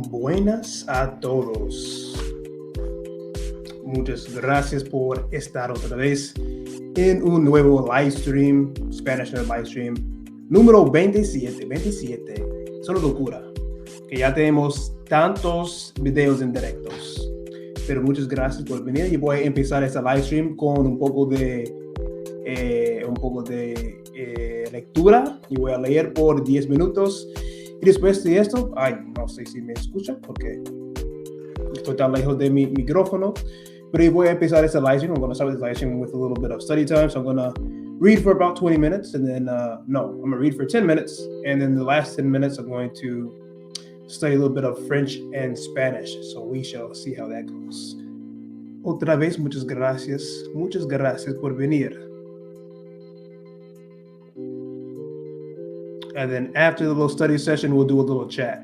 Buenas a todos. Muchas gracias por estar otra vez en un nuevo Livestream, Spanish Livestream, número 27. Es una locura que ya tenemos tantos videos en directos. Pero muchas gracias por venir y voy a empezar este Livestream con un poco de lectura y voy a leer por 10 minutos. Y después de esto, no sé si me escuchan porque estoy tan lejos de mi micrófono, pero voy a empezar este live stream. I'm going to start this live stream with a little bit of study time. So I'm going to read for about 20 minutes and then, I'm going to read for 10 minutes. And then the last 10 minutes, I'm going to study a little bit of French and Spanish. So we shall see how that goes. Otra vez, muchas gracias por venir. And then after the little study session, we'll do a little chat.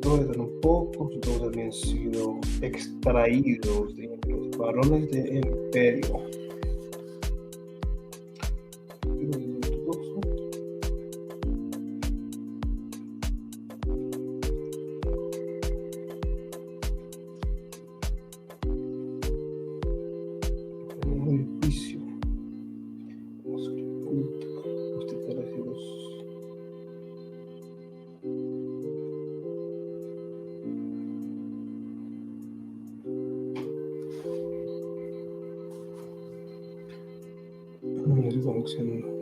Todos eran pocos, todos habían sido extraídos de los varones del imperio.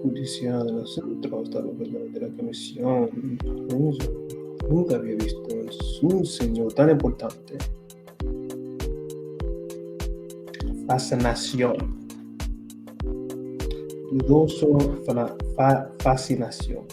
Judicial del centro hasta la verdadera comisión. Nunca había visto un señor tan importante. Fascinación. dudoso, fascinación.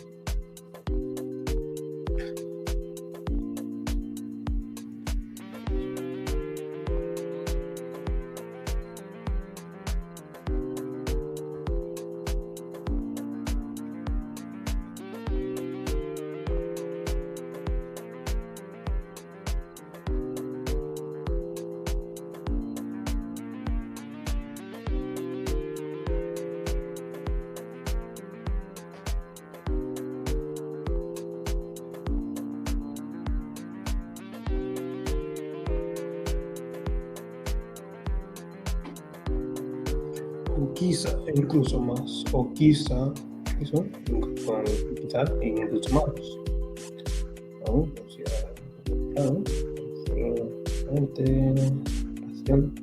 O quizá incluso más, o quizá eso, quizá incluso más. ¿No? O sea, claro, pasión.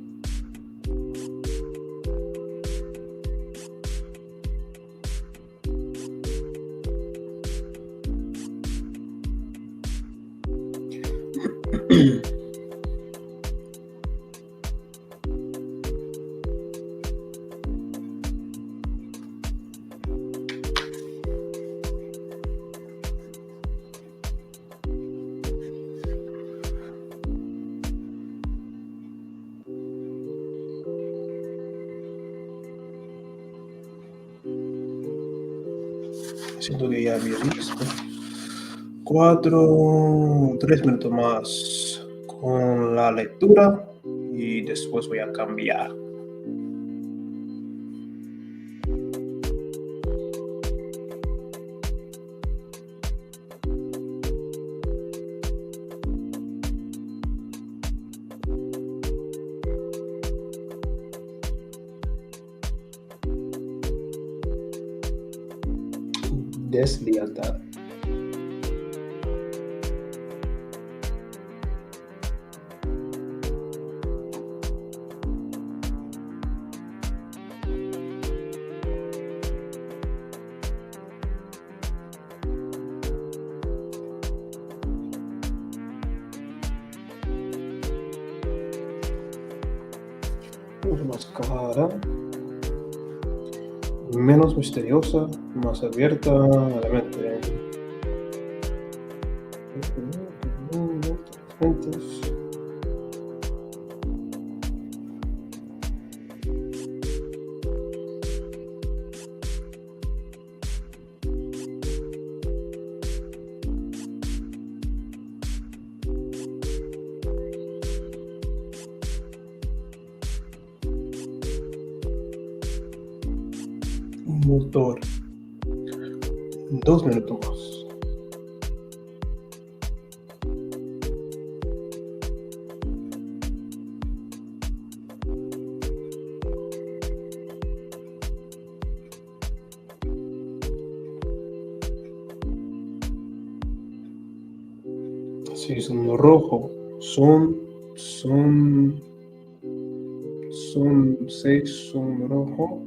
Siento que ya había visto. 3 minutos más con la lectura y después voy a cambiar. Deslealtad. Mucho más clara, menos misteriosa, más abierta a la mente. Motor. 2 minutos más. Sí, es un rojo. Son 6, son rojo.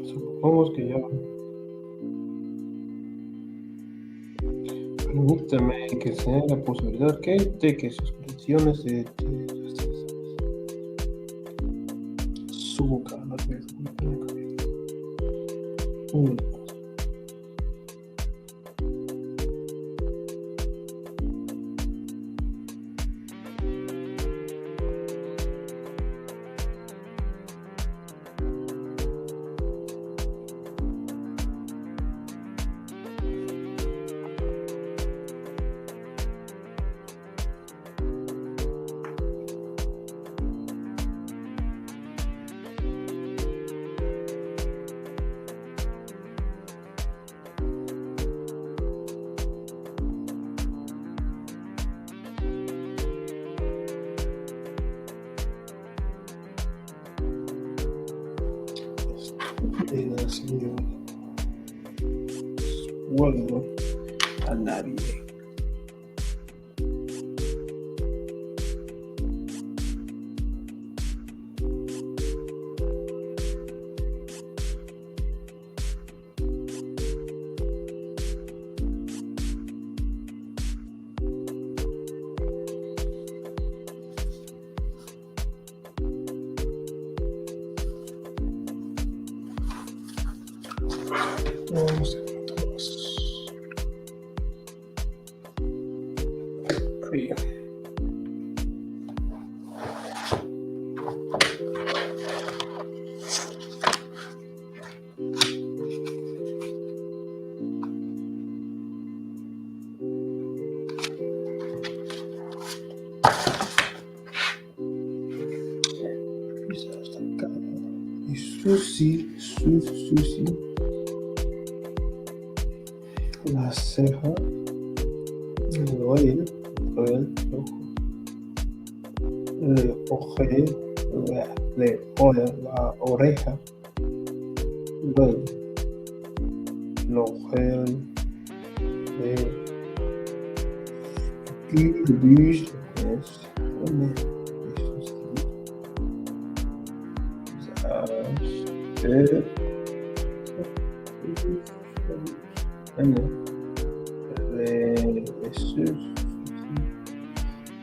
Supongamos que ya. Permítame que sea la posibilidad de que sus predicciones suba la vez. Vuelvo a nadie. 11 minutos. Ahí. Susi. La ceja. El oído. El ojo. Le oje. Le oye la oreja. Luego. El oje. Le buse.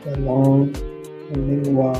La lengua,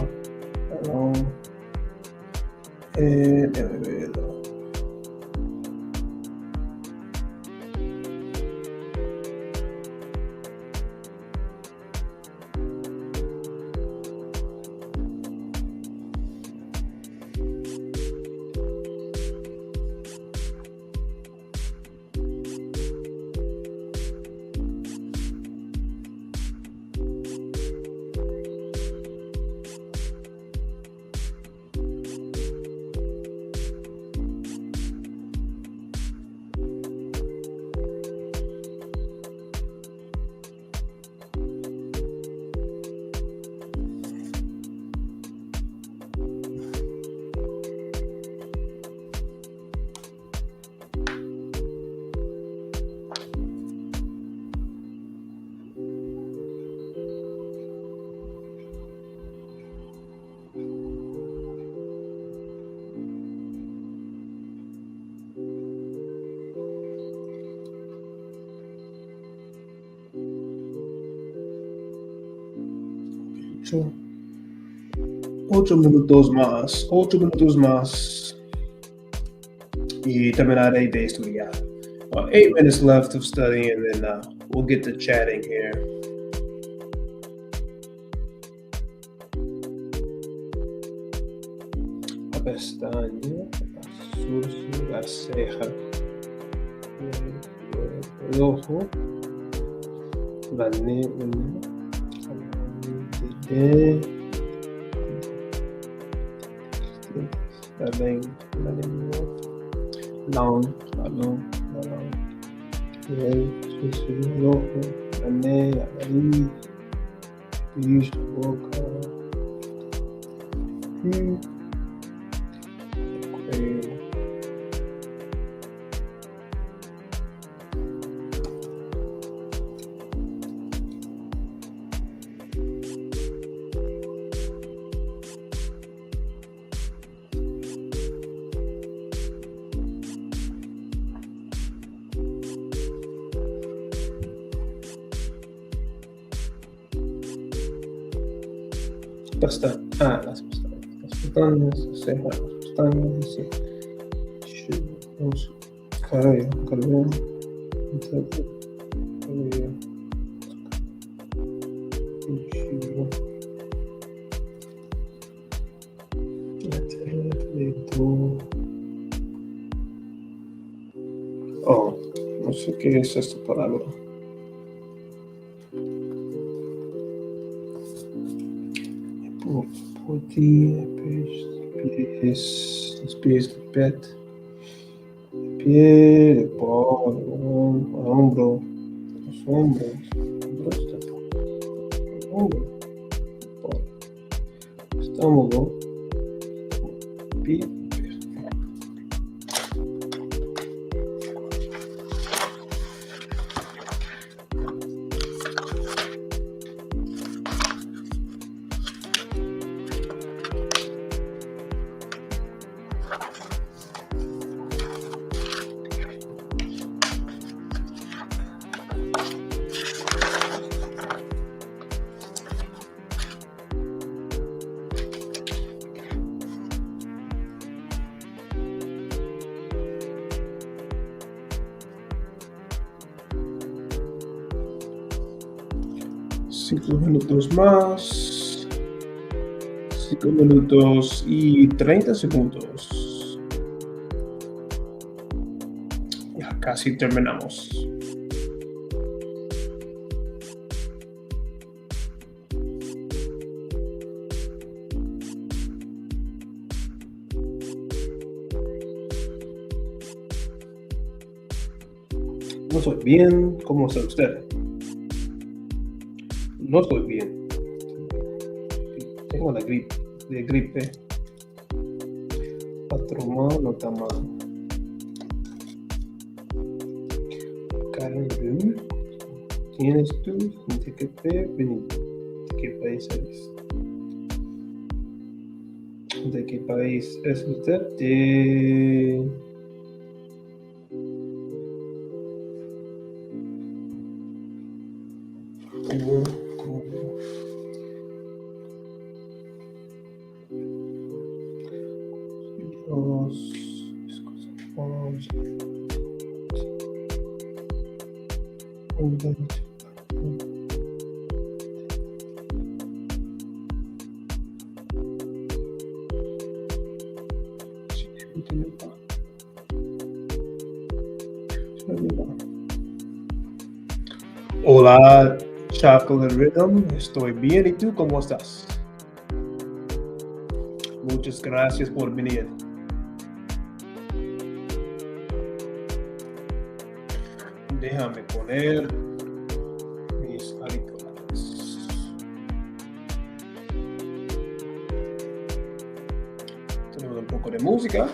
ocho minutos más y terminaré de estudiar. 8 minutes left of studying, and then we'll get to chatting here. La pestaña, la ceja, el ojo, la lengua, el ojo, la nariz, la boca, el cuello. Las pestañas, cejas, pestañas, sí. Cabello, cabello. Oh, no sé qué es esta palabra. Los pies del pet, el pie, el polo, el hombro, los hombros, el hombro, el estómago, el pie. 5 minutos más. 5 minutos y 30 segundos. Ya casi terminamos. No estoy bien. ¿Cómo está usted? No estoy bien. Tengo la gripe. Patrón, no está mal. Karen, ¿tienes tú? ¿De qué país eres? ¿De qué país es usted? Hola, Chocolate Rhythm. Estoy bien. ¿Y tú cómo estás? Muchas gracias por venir. Déjame poner mis auriculares. Tenemos un poco de música.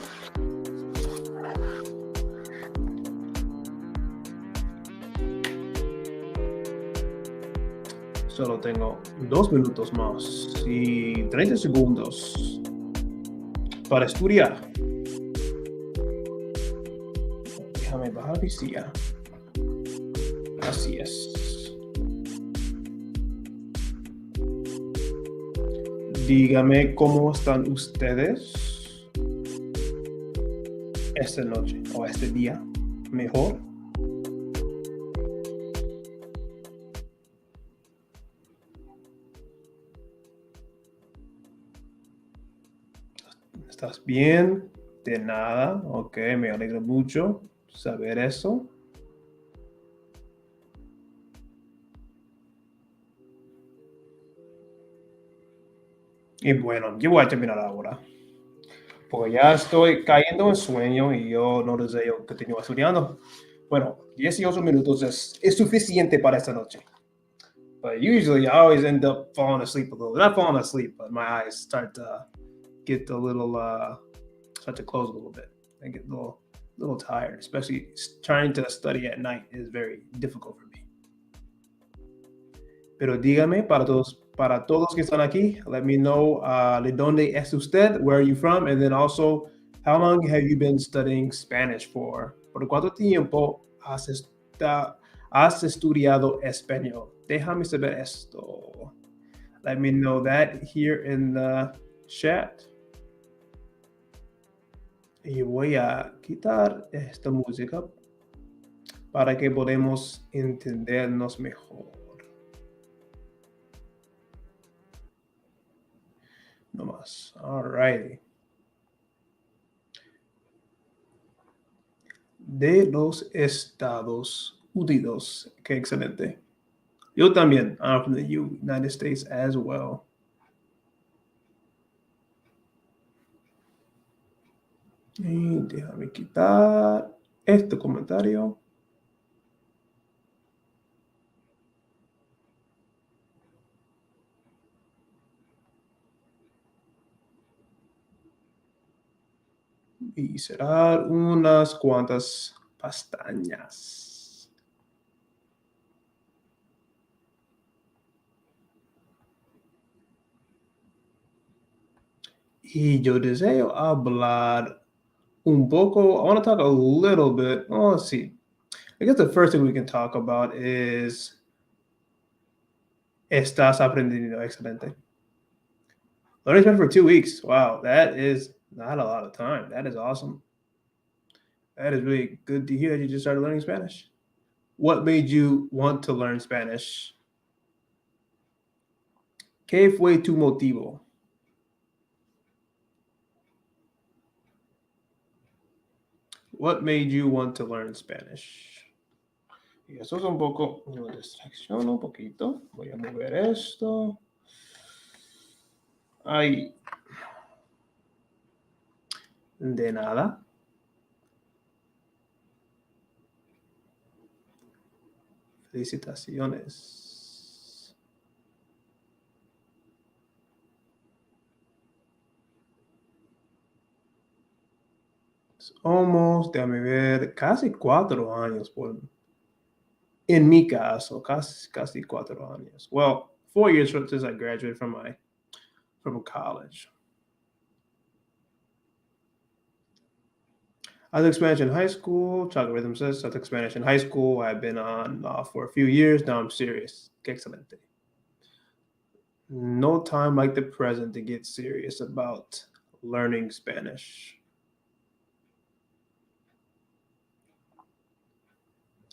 Solo tengo 2 minutos más y 30 segundos para estudiar. Déjame bajar mi silla. Así es. Dígame cómo están ustedes esta noche o este día. ¿Mejor? ¿Estás bien? De nada. Ok, me alegra mucho saber eso. Y bueno, yo voy a terminar ahora. Porque ya estoy cayendo en sueño y yo no deseo continuar estudiando. Bueno, 18 minutos es suficiente para esta noche. But usually I always end up falling asleep a little. Not falling asleep, but my eyes start to get a little, start to close a little bit. I get a little tired, especially trying to study at night is very difficult for me. Pero dígame, para todos que están aquí, let me know de dónde es usted, where are you from, and then also, how long have you been studying Spanish for? ¿Por cuánto tiempo has estudiado español? Déjame saber esto. Let me know that here in the chat. Y voy a quitar esta música para que podamos entendernos mejor. No más. All righty. De los Estados Unidos. Qué excelente. Yo también. I'm from the United States as well. Y déjame quitar este comentario. Y cerrar unas cuantas pestañas. Y yo deseo hablar un poco. I want to talk a little bit. Oh, let's see. I guess the first thing we can talk about is estás aprendiendo. Excelente. Learning Spanish for 2 weeks. Wow, that is not a lot of time. That is awesome. That is really good to hear that you just started learning Spanish. What made you want to learn Spanish? ¿Qué fue tu motivo? What made you want to learn Spanish? Y eso es un poco una distracción, un poquito. Voy a mover esto. Ay. De nada. Felicitaciones. Almost, déjame ver, casi 4 años en mi caso, casi 4 años. Well, 4 years since I graduated from college. I took Spanish in high school. Chocolate Rhythm says I took Spanish in high school. I've been on for a few years. Now I'm serious. Que excelente. No time like the present to get serious about learning Spanish.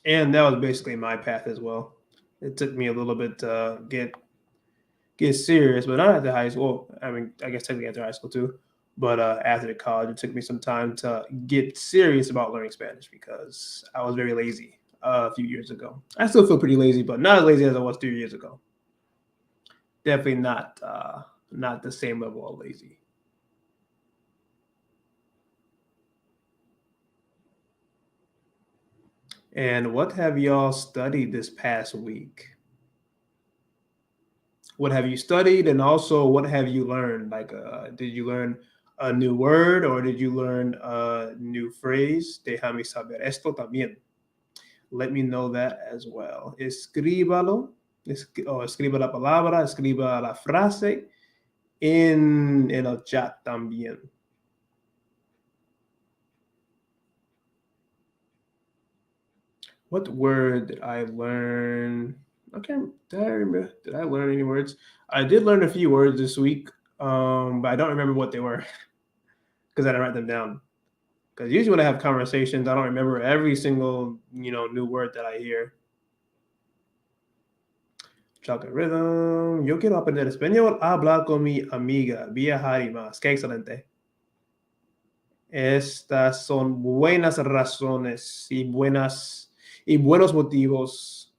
And that was basically my path as well. It took me a little bit to get serious, but not after high school. I mean, I guess technically after high school too. But after the college, it took me some time to get serious about learning Spanish because I was very lazy a few years ago. I still feel pretty lazy, but not as lazy as I was 3 years ago. Definitely not the same level of lazy. And what have y'all studied this past week? What have you studied, and also what have you learned? Like, did you learn a new word or did you learn a new phrase? Déjame saber esto también. Let me know that as well. Escríbalo, o escriba la palabra, escriba la frase en el chat también. What word did I learn? Okay, did I learn any words? I did learn a few words this week, but I don't remember what they were because I didn't write them down. Because usually when I have conversations, I don't remember every single new word that I hear. Chocolate Rhythm. Yo quiero aprender español. Hablar con mi amiga. Viajar y más. Qué excelente. Estas son buenas razones y buenos motivos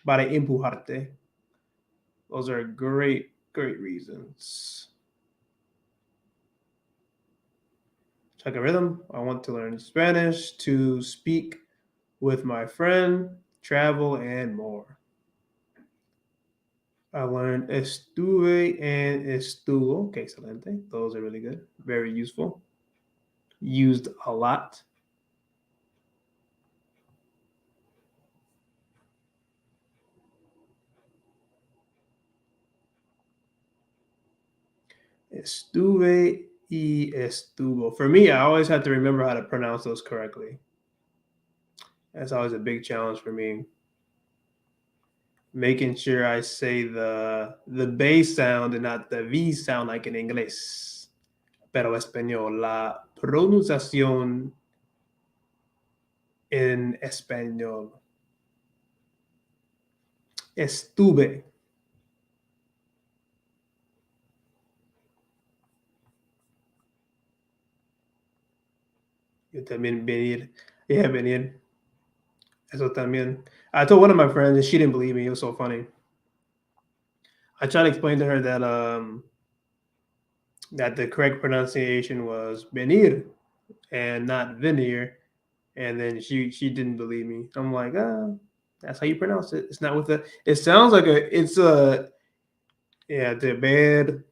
para empujarte. Those are great reasons. Chocolate Rhythm. I want to learn Spanish to speak with my friend, travel, and more. I learned estuve and estuvo. Okay, excelente. Those are really good. Very useful. Used a lot. Estuve y estuvo. For me, I always have to remember how to pronounce those correctly. That's always a big challenge for me. Making sure I say the B sound and not the V sound like in English. Pero español, la pronunciación en español. Estuve. Yo también venir. Yeah, venir. Eso también. I told one of my friends and she didn't believe me. It was so funny. I tried to explain to her that the correct pronunciation was venir and not venir, and then she didn't believe me. I'm like, that's how you pronounce it. It's not with the. It sounds like the ver,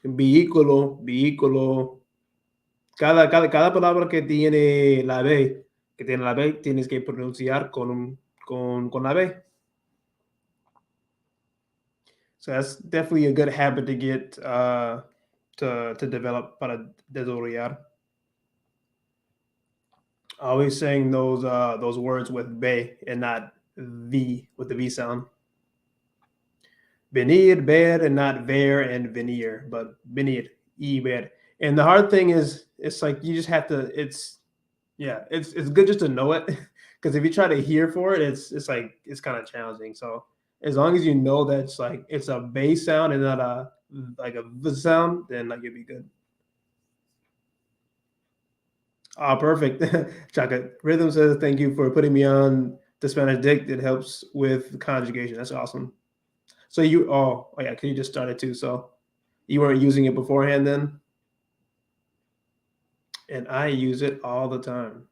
vehículo. Cada palabra que tiene la B, tienes que pronunciar con la B. So that's definitely a good habit to get to develop para desarrollar. Always saying those words with B and not V with the V sound. Venir, ver, and not ver and venir, but venir, y ver. And the hard thing is, it's like you just have to. It's good just to know it, because if you try to hear for it, it's kind of challenging. So As long as you know that's like it's a bass sound and not a like a v sound, then like you'll be good. Ah, perfect. Chocolate Rhythm says thank you for putting me on the Spanish Dict. It helps with conjugation. That's awesome. So oh yeah, can you just start it too? So you weren't using it beforehand then? And I use it all the time.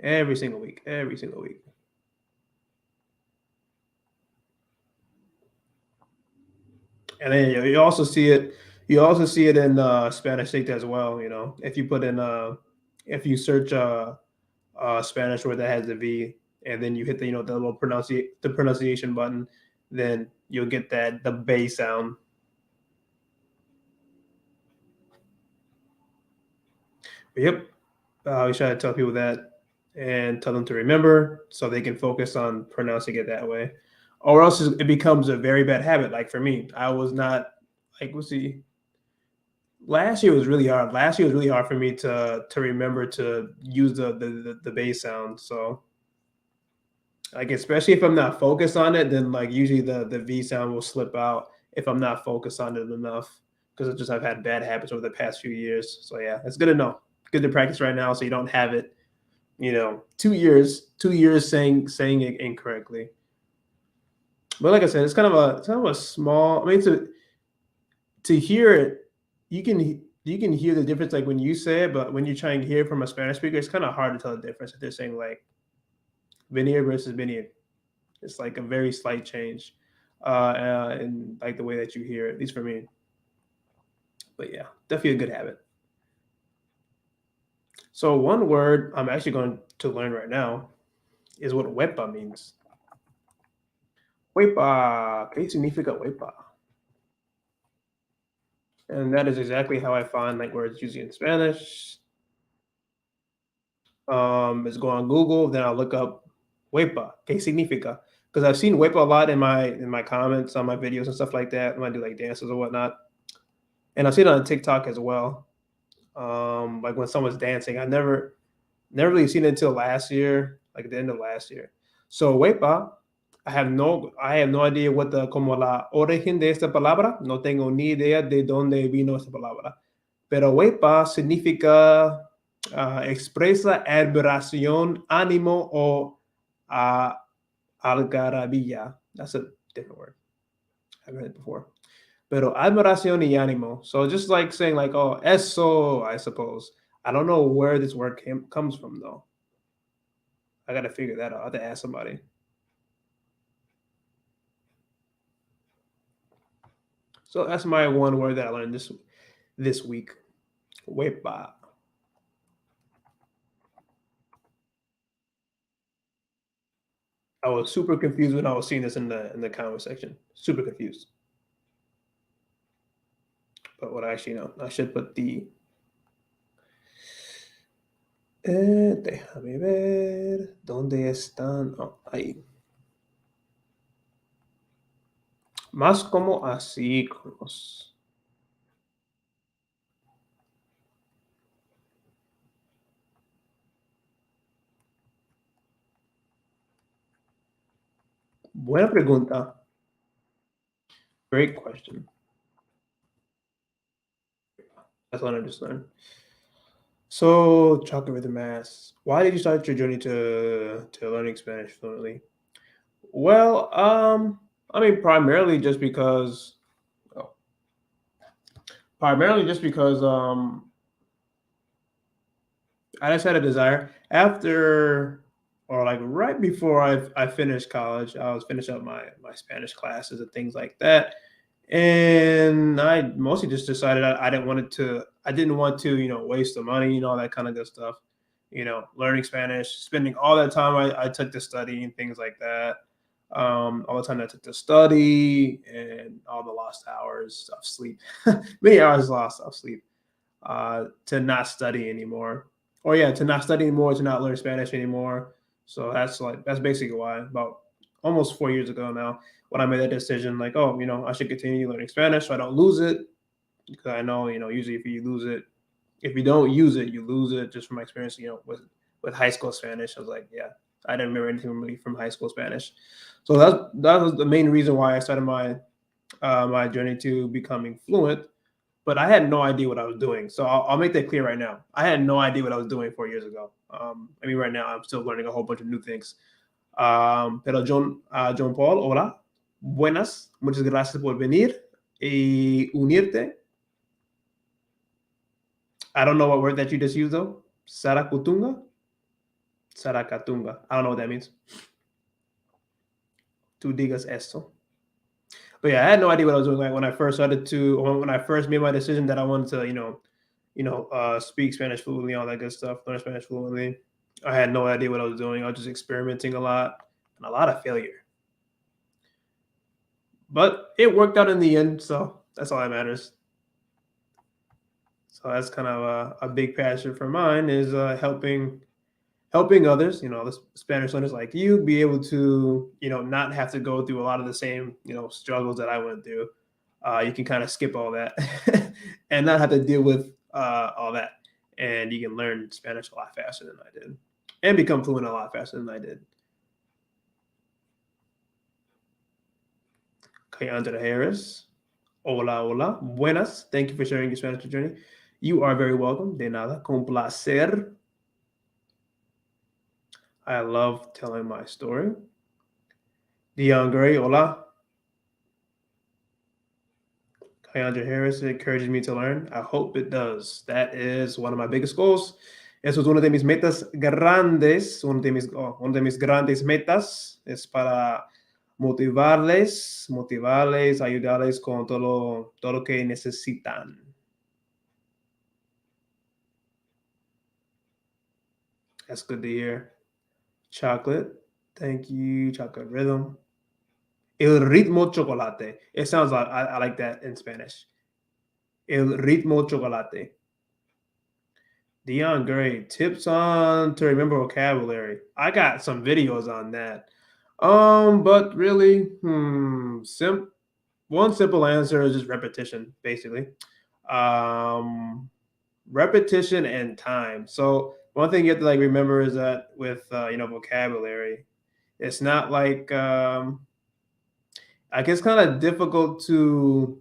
Every single week. Every single week. And then you also see it. You also see it in Spanish Dict as well. You know, if you put in if you search Spanish word that has a V, and then you hit the the little pronunciation button, then you'll get the bass sound. But yep, I always try to tell people that and tell them to remember so they can focus on pronouncing it that way, or else it becomes a very bad habit. Like for me, I was not like we'll see. Last year was really hard. Last year was really hard for me to remember to use the bass sound. So like, especially if I'm not focused on it, then like usually the V sound will slip out if I'm not focused on it enough because it's just I've had bad habits over the past few years. So yeah, it's good to know. Good to practice right now so you don't have it, 2 years saying it incorrectly. But like I said, it's kind of a small. I mean, to hear it, you can hear the difference like when you say it, but when you're trying to hear it from a Spanish speaker, it's kind of hard to tell the difference if they're saying like veneer versus veneer. It's like a very slight change, in like the way that you hear it, at least for me. But yeah, definitely a good habit. So one word I'm actually going to learn right now is what huepa means. Huepa, ¿qué significa huepa? And that is exactly how I find like words used in Spanish. Is go on Google, then I'll look up huepa, ¿qué significa? Because I've seen huepa a lot in my comments on my videos and stuff like that when I do like dances or whatnot, and I've seen it on TikTok as well. Like when someone's dancing. I never really seen it until last year, like at the end of last year. So huepa, I have no idea what the como la origen de esta palabra. No tengo ni idea de dónde vino esta palabra. Pero huepa significa expresa admiración, ánimo o uh, algarabía. That's a different word. I've heard it before. Pero admiración y ánimo. So just like saying like, oh, eso, I suppose. I don't know where this word comes from though. I got to figure that out. I have to ask somebody. So that's my one word that I learned this week. Wepa. I was super confused when I was seeing this in the comment section. Super confused. But what I actually know, I should put the. Déjame ver. ¿Dónde están? Oh, ahí. Más como así. Buena pregunta. Great question. That's what I just learned. So, chocolate rhythm asks, why did you start your journey to learning Spanish fluently? Well, I mean, oh, primarily just because I just had a desire after, or like right before I finished college. I was finishing up my Spanish classes and things like that, and I mostly just decided I didn't want to waste the money, all that kind of good stuff. Learning Spanish, spending all that time I took to study and things like that. All the time I took to study and all the lost hours of sleep, many hours lost of sleep, to not study anymore, or yeah, to not study anymore, to not learn Spanish anymore. So that's basically why. About almost 4 years ago now, when I made that decision, like, oh, I should continue learning Spanish so I don't lose it, because I know, usually if you don't use it, you lose it. Just from my experience, with with high school Spanish. I was like, yeah, I didn't remember anything really from high school Spanish. So that was the main reason why I started my journey to becoming fluent. But I had no idea what I was doing. So I'll make that clear right now. I had no idea what I was doing 4 years ago. I mean, right now I'm still learning a whole bunch of new things. Pero John Paul, hola, buenas, muchas gracias por venir y unirte. I don't know what word that you just used though. Sarakutunga? Sarakatunga. I don't know what that means. Tu digas esto. But yeah, I had no idea what I was doing. Like when I first made my decision that I wanted to, speak Spanish fluently, all that good stuff, learn Spanish fluently. I had no idea what I was doing. I was just experimenting a lot and a lot of failure. But it worked out in the end, so that's all that matters. So that's kind of a big passion for mine is helping others, the Spanish learners like you, be able to, not have to go through a lot of the same, struggles that I went through. You can kind of skip all that and not have to deal with all that. And you can learn Spanish a lot faster than I did and become fluent a lot faster than I did. Kayandra Harris. Hola, hola. Buenas. Thank you for sharing your Spanish journey. You are very welcome. De nada. Con placer. I love telling my story. Dion Gray, hola. Kayandra Harris, it encourages me to learn. I hope it does. That is one of my biggest goals. Eso es una de mis metas grandes. Una de mis grandes metas es para motivarles, ayudarles con todo lo que necesitan. That's good to hear. Chocolate. Thank you, Chocolate Rhythm. El ritmo chocolate. It sounds like I like that in Spanish. El ritmo chocolate. Dion Gray, tips on to remember vocabulary. I got some videos on that. But really, one simple answer is just repetition, basically. Repetition and time. So one thing you have to remember is that with vocabulary, it's not like I guess kind of difficult to.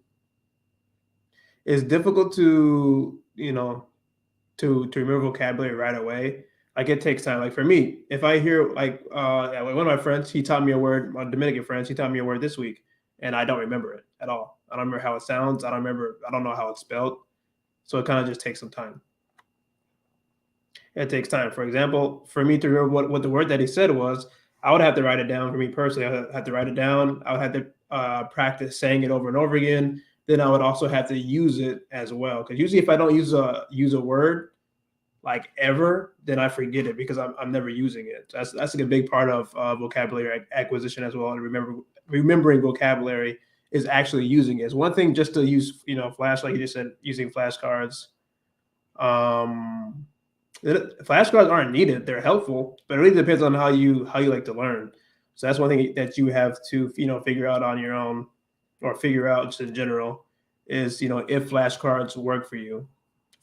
It's difficult to to remember vocabulary right away. Like it takes time. Like for me, if I hear one of my friends, he taught me a word. My Dominican friends, he taught me a word this week, and I don't remember it at all. I don't remember how it sounds. I don't know how it's spelled. So it kind of just takes some time. It takes time. For example, for me to remember what the word that he said was, I would have to write it down. For me personally, I would have to write it down. I would have to practice saying it over and over again. Then I would also have to use it as well. Because usually if I don't use a word like ever, then I forget it because I'm never using it. That's like a big part of vocabulary acquisition as well. And remembering vocabulary is actually using it. It's one thing just to use, flash, like you just said, using flashcards. Flashcards aren't needed. They're helpful, but it really depends on how you like to learn. So that's one thing that you have to, figure out on your own, or figure out just in general is, if flashcards work for you.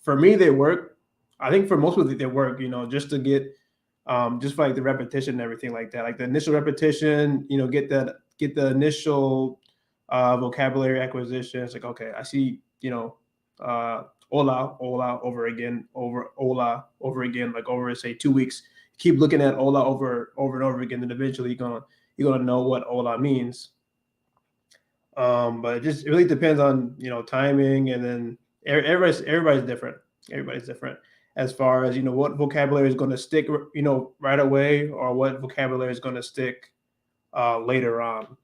For me, they work. I think for most people they work, just to get, just for the repetition and everything like that. Like the initial repetition, get the initial vocabulary acquisition. It's like, okay, I see, hola over again, hola over again, like over say 2 weeks. Keep looking at hola over and over again, and eventually you're gonna know what hola means. But it really depends on timing, and then everybody's different. Everybody's different as far as what vocabulary is going to stick right away, or what vocabulary is going to stick later on.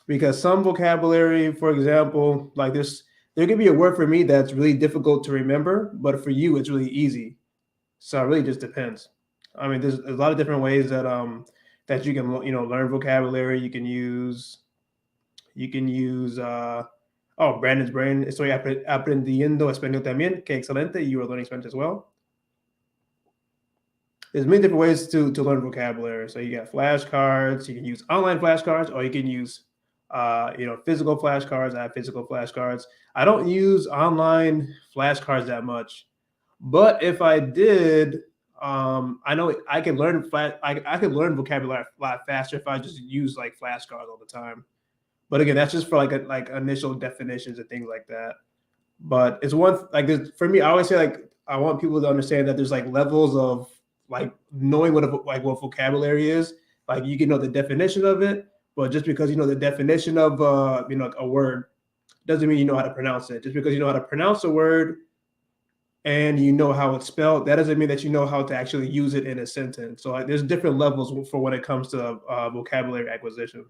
Because some vocabulary, for example, like this, there could be a word for me that's really difficult to remember, but for you it's really easy. So it really just depends. I mean, there's a lot of different ways that that you can learn vocabulary. You can use Brandon's brain. Estoy aprendiendo español también. Que excelente. You are learning Spanish as well. There's many different ways to learn vocabulary. So you got flashcards. You can use online flashcards, or you can use physical flashcards. I have physical flashcards. I don't use online flashcards that much, but if I did, I know I can learn I could learn vocabulary a lot faster if I just use like flashcards all the time. But again, that's just for like initial definitions and things like that. But it's like for me, I always say like I want people to understand that there's like levels of like knowing what vocabulary is. Like you can know the definition of it, but just because you know the definition of a word doesn't mean you know how to pronounce it. Just because you know how to pronounce a word and you know how it's spelled, that doesn't mean that you know how to actually use it in a sentence. So like, there's different levels for when it comes to vocabulary acquisition.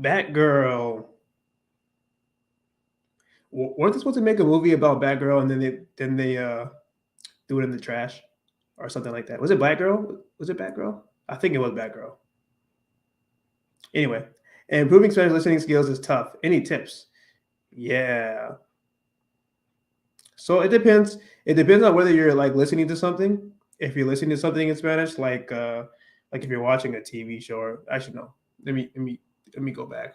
Batgirl. Weren't they supposed to make a movie about Batgirl and then they threw it in the trash or something like that? Was it Black Girl? Was it Batgirl? I think it was Batgirl. Anyway, improving Spanish listening skills is tough. Any tips? Yeah. So it depends. It depends on whether you're like listening to something. If you're listening to something in Spanish, like if you're watching a TV show. Or, actually, no. Let me go back.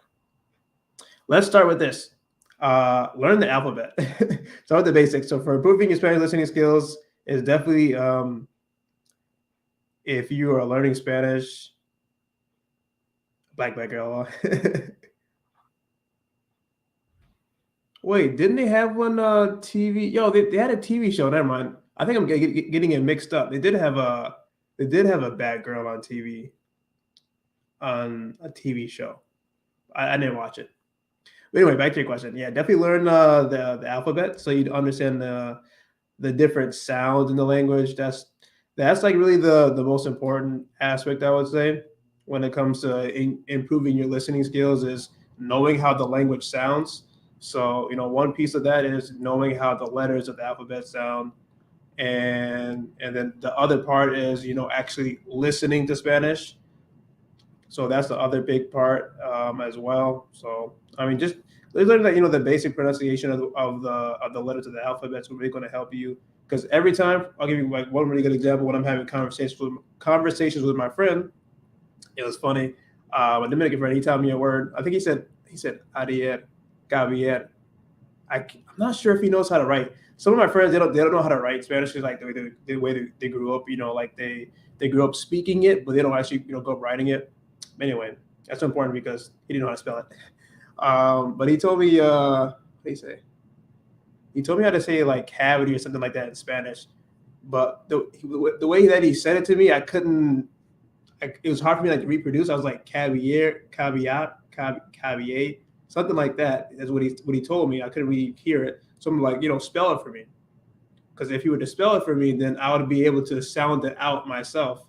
Let's start with this. Learn the alphabet. Start with the basics. So for improving your Spanish listening skills, is definitely if you are learning Spanish, black girl. Wait, didn't they have one TV? Yo, they had a TV show. Never mind. I think I'm getting it mixed up. They did have a bad girl on TV, on a TV show. I didn't watch it. But anyway, back to your question. Yeah, definitely learn the alphabet so you understand the different sounds in the language. That's like really the most important aspect, I would say, when it comes to improving your listening skills is knowing how the language sounds. So, one piece of that is knowing how the letters of the alphabet sound. And then the other part is, actually listening to Spanish. So that's the other big part as well. So, I mean, just learning that, the basic pronunciation of the letters of the alphabet is really going to help you. Because every time, I'll give you like one really good example when I'm having conversations with my friend. It was funny. A Dominican friend, he told me a word. I think he said Ariel, Gabriel. I'm not sure if he knows how to write. Some of my friends, they don't know how to write Spanish because like the way they grew up, like they grew up speaking it, but they don't actually go up writing it. Anyway, that's important because he didn't know how to spell it. But he told me, what did he say? He told me how to say like cavity or something like that in Spanish. But the way that he said it to me, I couldn't. It was hard for me like to reproduce. I was like caviar, something like that. Is what he told me. I couldn't really hear it. So I'm like, spell it for me. Because if you were to spell it for me, then I would be able to sound it out myself,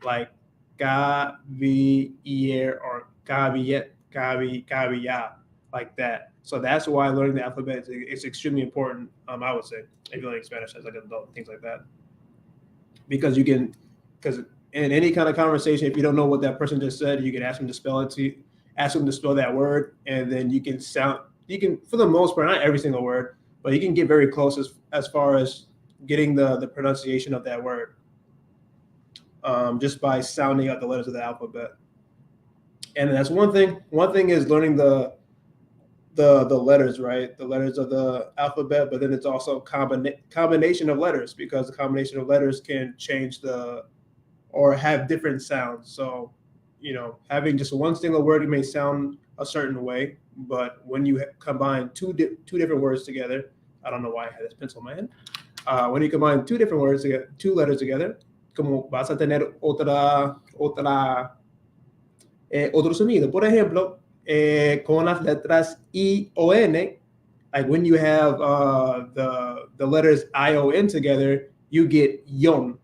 like Gavier or Gaviet, Gavia, like that. So that's why learning the alphabet is extremely important. I would say if you're learning Spanish as like an adult, things like that, because in any kind of conversation, if you don't know what that person just said, you can ask them to spell it to you, ask them to spell that word, and then you can for the most part, not every single word, but you can get very close as far as getting the pronunciation of that word, just by sounding out the letters of the alphabet. And that's one thing. One thing is learning the letters, right? The letters of the alphabet, but then it's also combination of letters, because the combination of letters can change or have different sounds. So, having just one single word, it may sound a certain way, but when you combine two different words together, I don't know why I had this pencil in my hand. When you combine two different words together, two letters together, como vas a tener otro sonido. Por ejemplo, con las letras I o N, like when you have the letters I o N together, you get yon.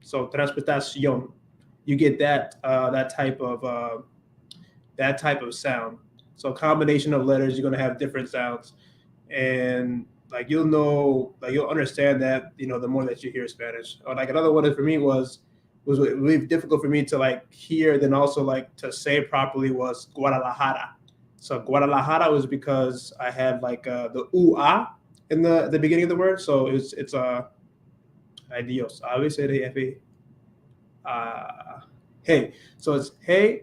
So transportación, you get that type of sound. So combination of letters, you're gonna have different sounds, and like you'll understand that the more that you hear Spanish. Or like another one for me was really difficult for me to like hear, then also like to say properly was Guadalajara. So Guadalajara was because I had like the ua in the beginning of the word. So it's Dios. I always say the F-A. Hey. So it's hey,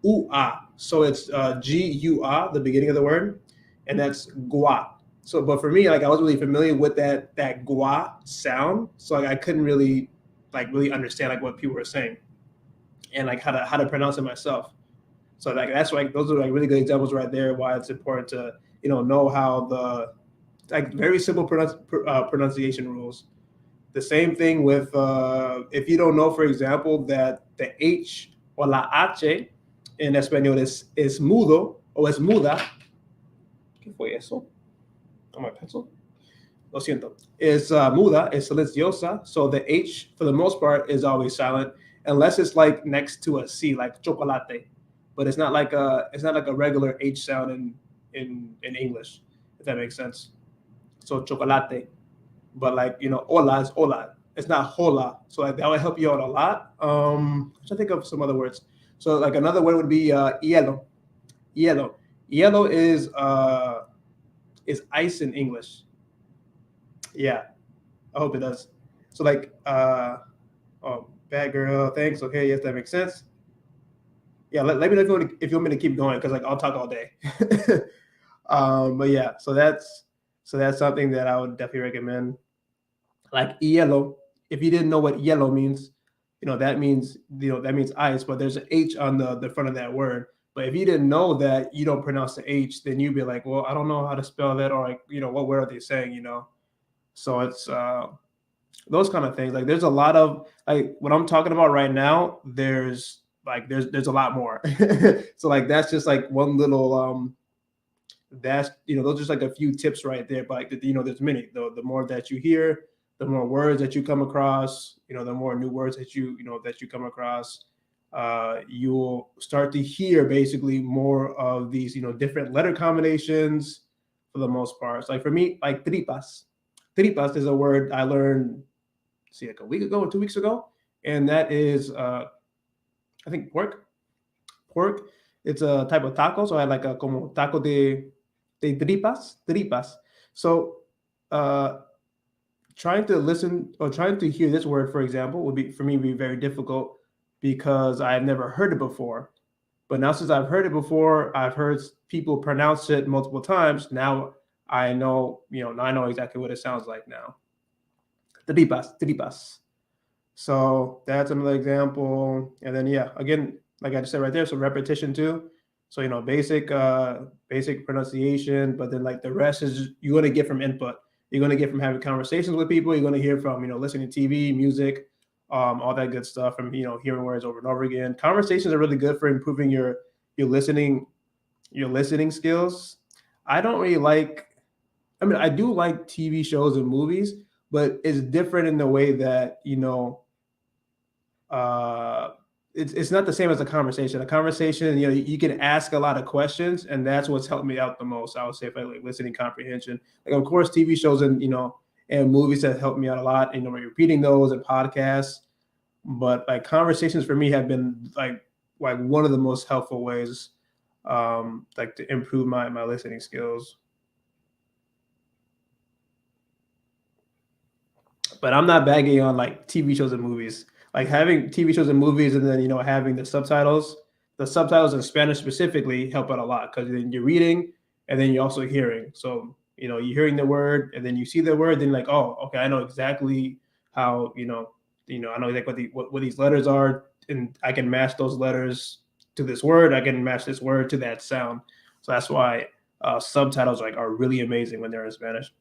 ua. So it's G-U-A, the beginning of the word. And that's gua. So, but for me, like I was really familiar with that gua sound, so like I couldn't really really understand like what people were saying and like how to pronounce it myself. So like that's like those are like really good examples right there why it's important to know how the like very simple pronunciation rules. The same thing with if you don't know, for example, that the H or la H in español is mudo o es muda. ¿Qué fue eso? On my pencil. Lo siento. Is muda, is silenciosa. So the H, for the most part, is always silent, unless it's like next to a C, like chocolate. But it's not like a regular H sound in English, if that makes sense. So chocolate. But like hola is hola. It's not hola. So like that would help you out a lot. I'm trying to think of some other words. So like another word would be hielo. Hielo. Hielo is ice in English. Yeah, I hope it does. So like oh, bad girl, thanks. Okay, yes, that makes sense. Yeah, let me know if you want me to keep going because like I'll talk all day. But yeah, so that's something that I would definitely recommend. Like yellow, if you didn't know what yellow means, that means ice, but there's an H on the front of that word. But if you didn't know that, you don't pronounce the H, then you'd be like, well, I don't know how to spell that, or like, what word are they saying? So it's those kind of things. Like there's a lot of like what I'm talking about right now. There's a lot more. So like that's just like one little that's those are just like a few tips right there. But like there's many. The more that you hear, the more words that you come across. The more new words that you come across. You'll start to hear basically more of these different letter combinations for the most part. So like for me, like tripas. Tripas is a word I learned like a week ago or 2 weeks ago, and that is I think pork. Pork. It's a type of taco, so I like a como taco de tripas. So uh, trying to listen or trying to hear this word, for example, would be for me be very difficult because I've never heard it before. But now since I've heard it before, I've heard people pronounce it multiple times. Now I know, now I know exactly what it sounds like now. Tripas. So that's another example. And then yeah, again, like I just said right there, so repetition too. So basic pronunciation, but then like the rest is you're gonna get from input. You're gonna get from having conversations with people. You're gonna hear from listening to TV, music, all that good stuff. From hearing words over and over again. Conversations are really good for improving your listening skills. I don't really like. I mean, I do like TV shows and movies, but it's different in the way that uh, it's not the same as a conversation. A conversation, you can ask a lot of questions, and that's what's helped me out the most. I would say, if I like listening comprehension, like of course TV shows and movies have helped me out a lot. Repeating those and podcasts, but like conversations for me have been like one of the most helpful ways, like to improve my listening skills. But I'm not bagging on like TV shows and movies. Like having TV shows and movies, and then having the subtitles in Spanish specifically help out a lot because then you're reading and then you're also hearing. So you're hearing the word and then you see the word, then like, oh, okay, I know exactly how I know exactly what these letters are, and I can match those letters to this word. I can match this word to that sound. So that's why subtitles are really amazing when they're in Spanish.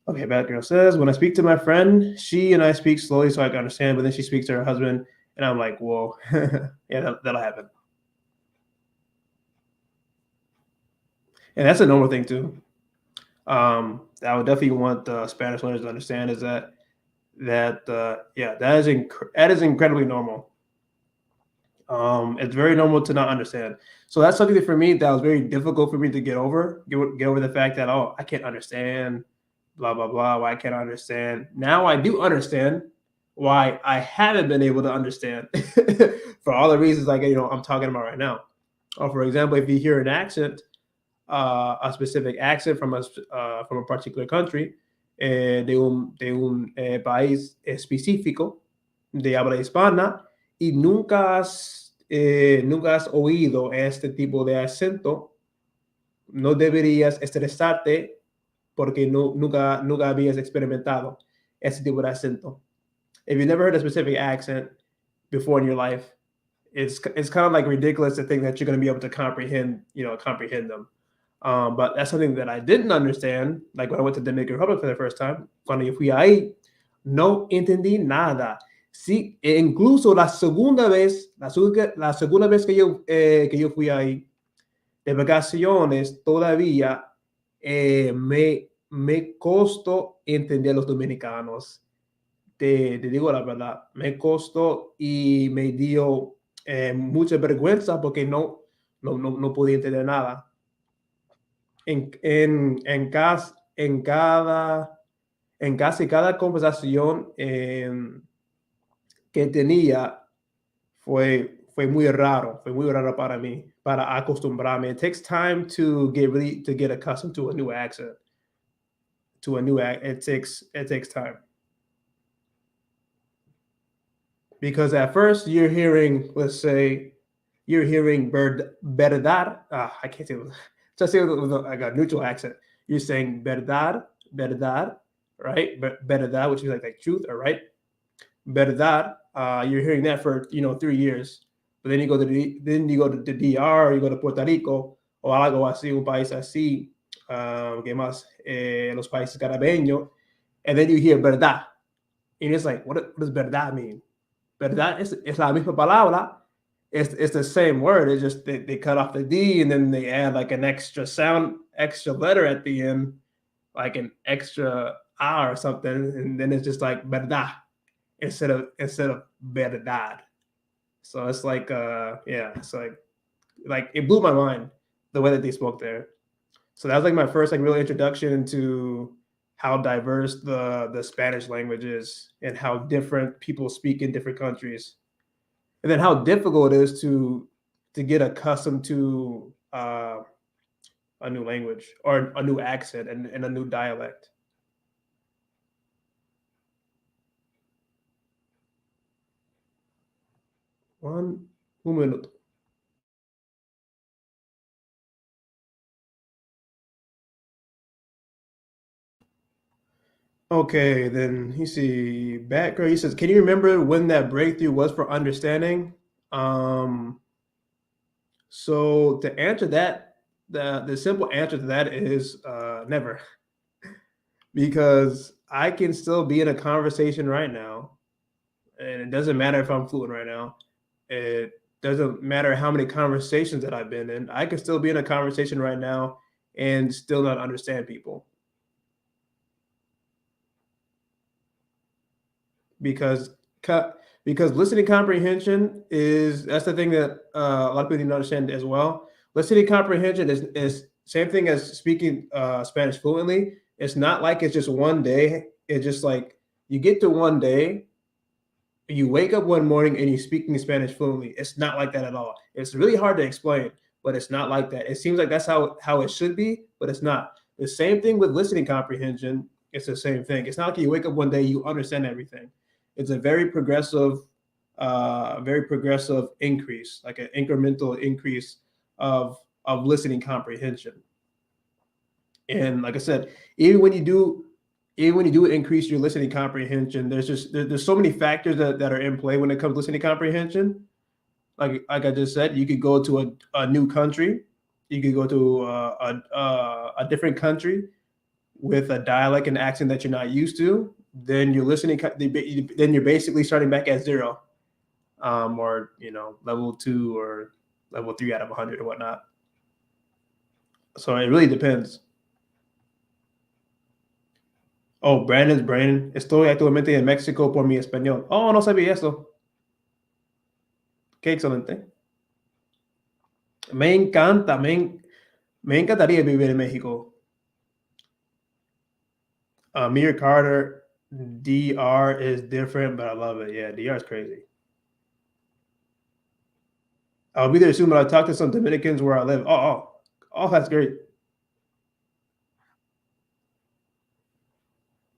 Okay, bad girl says, when I speak to my friend, she and I speak slowly so I can understand, but then she speaks to her husband, and I'm like, whoa, yeah, that'll happen. And that's a normal thing too. I would definitely want the Spanish learners to understand is that that is incredibly normal. It's very normal to not understand. So that's something that for me that was very difficult for me to get over the fact that I can't understand blah blah blah. Why I can't understand. Now I do understand why I haven't been able to understand for all the reasons I'm talking about right now. Or for example, if you hear an accent, a specific accent from a particular country, de un país específico de habla hispana, y nunca has oído este tipo de acento, no deberías estresarte porque nunca habías experimentado ese tipo de acento. If you've never heard a specific accent before in your life, it's kind of like ridiculous to think that you're going to be able to comprehend them. But that's something that I didn't understand, like when I went to Dominican Republic for the first time. Cuando yo fui ahí, no entendí nada. Sí, e incluso la segunda vez que yo fui ahí de vacaciones, todavía me costó entender a los dominicanos. Te digo la verdad, me costó y me dio mucha vergüenza porque no podía entender nada. En casi cada conversación que tenía fue muy raro para mí, para acostumbrarme. It takes time to get accustomed to a new accent, it takes time. Because at first you're hearing, let's say, verdad. I can't say it. Just say it with like a neutral accent. You're saying verdad, right? Verdad, which is like truth, or right? Verdad. You're hearing that for 3 years, but then you go to the DR, you go to Puerto Rico, o algo así, un país así, que más los países caribeños, and then you hear verdad, and it's like, what does verdad mean? Verdad es la misma palabra. It's the same word. It's just they cut off the D and then they add like an extra letter at the end, like an extra R or something, and then it's just like verdad instead of verdad. So it's like yeah, it's like it blew my mind the way that they spoke there. So that was like my first like real introduction into how diverse the Spanish language is and how different people speak in different countries, and then how difficult it is to get accustomed to a new language or a new accent and a new dialect. Un minuto. Okay, then you see background. He says, "Can you remember when that breakthrough was for understanding?" Um, so to answer that, the simple answer to that is never, because I can still be in a conversation right now, and it doesn't matter if I'm fluent right now. It doesn't matter how many conversations that I've been in. I can still be in a conversation right now and still not understand people. Because because listening comprehension that's the thing that a lot of people need to understand as well. Listening comprehension is same thing as speaking Spanish fluently. It's not like it's just one day. It's just like you get to one day, you wake up one morning and you're speaking Spanish fluently. It's not like that at all. It's really hard to explain, but it's not like that. It seems like that's how it should be, but it's not. The same thing with listening comprehension. It's the same thing. It's not like you wake up one day, you understand everything. It's a very progressive increase, like an incremental increase of listening comprehension. And like I said, even when you do increase your listening comprehension, there's so many factors that are in play when it comes to listening comprehension. Like I just said, you could go to a new country, you could go to a different country with a dialect and accent that you're not used to. Then then you're basically starting back at zero, or level 2 or level 3 out of 100 or whatnot. So it really depends. Oh, Brandon. Estoy actualmente en México por mi español. Oh, no sabía eso. Qué excelente. Me encanta, me encantaría vivir en México. Amir Carter, DR is different, but I love it. Yeah, DR is crazy. I'll be there soon, but I talked to some Dominicans where I live. Oh, that's great.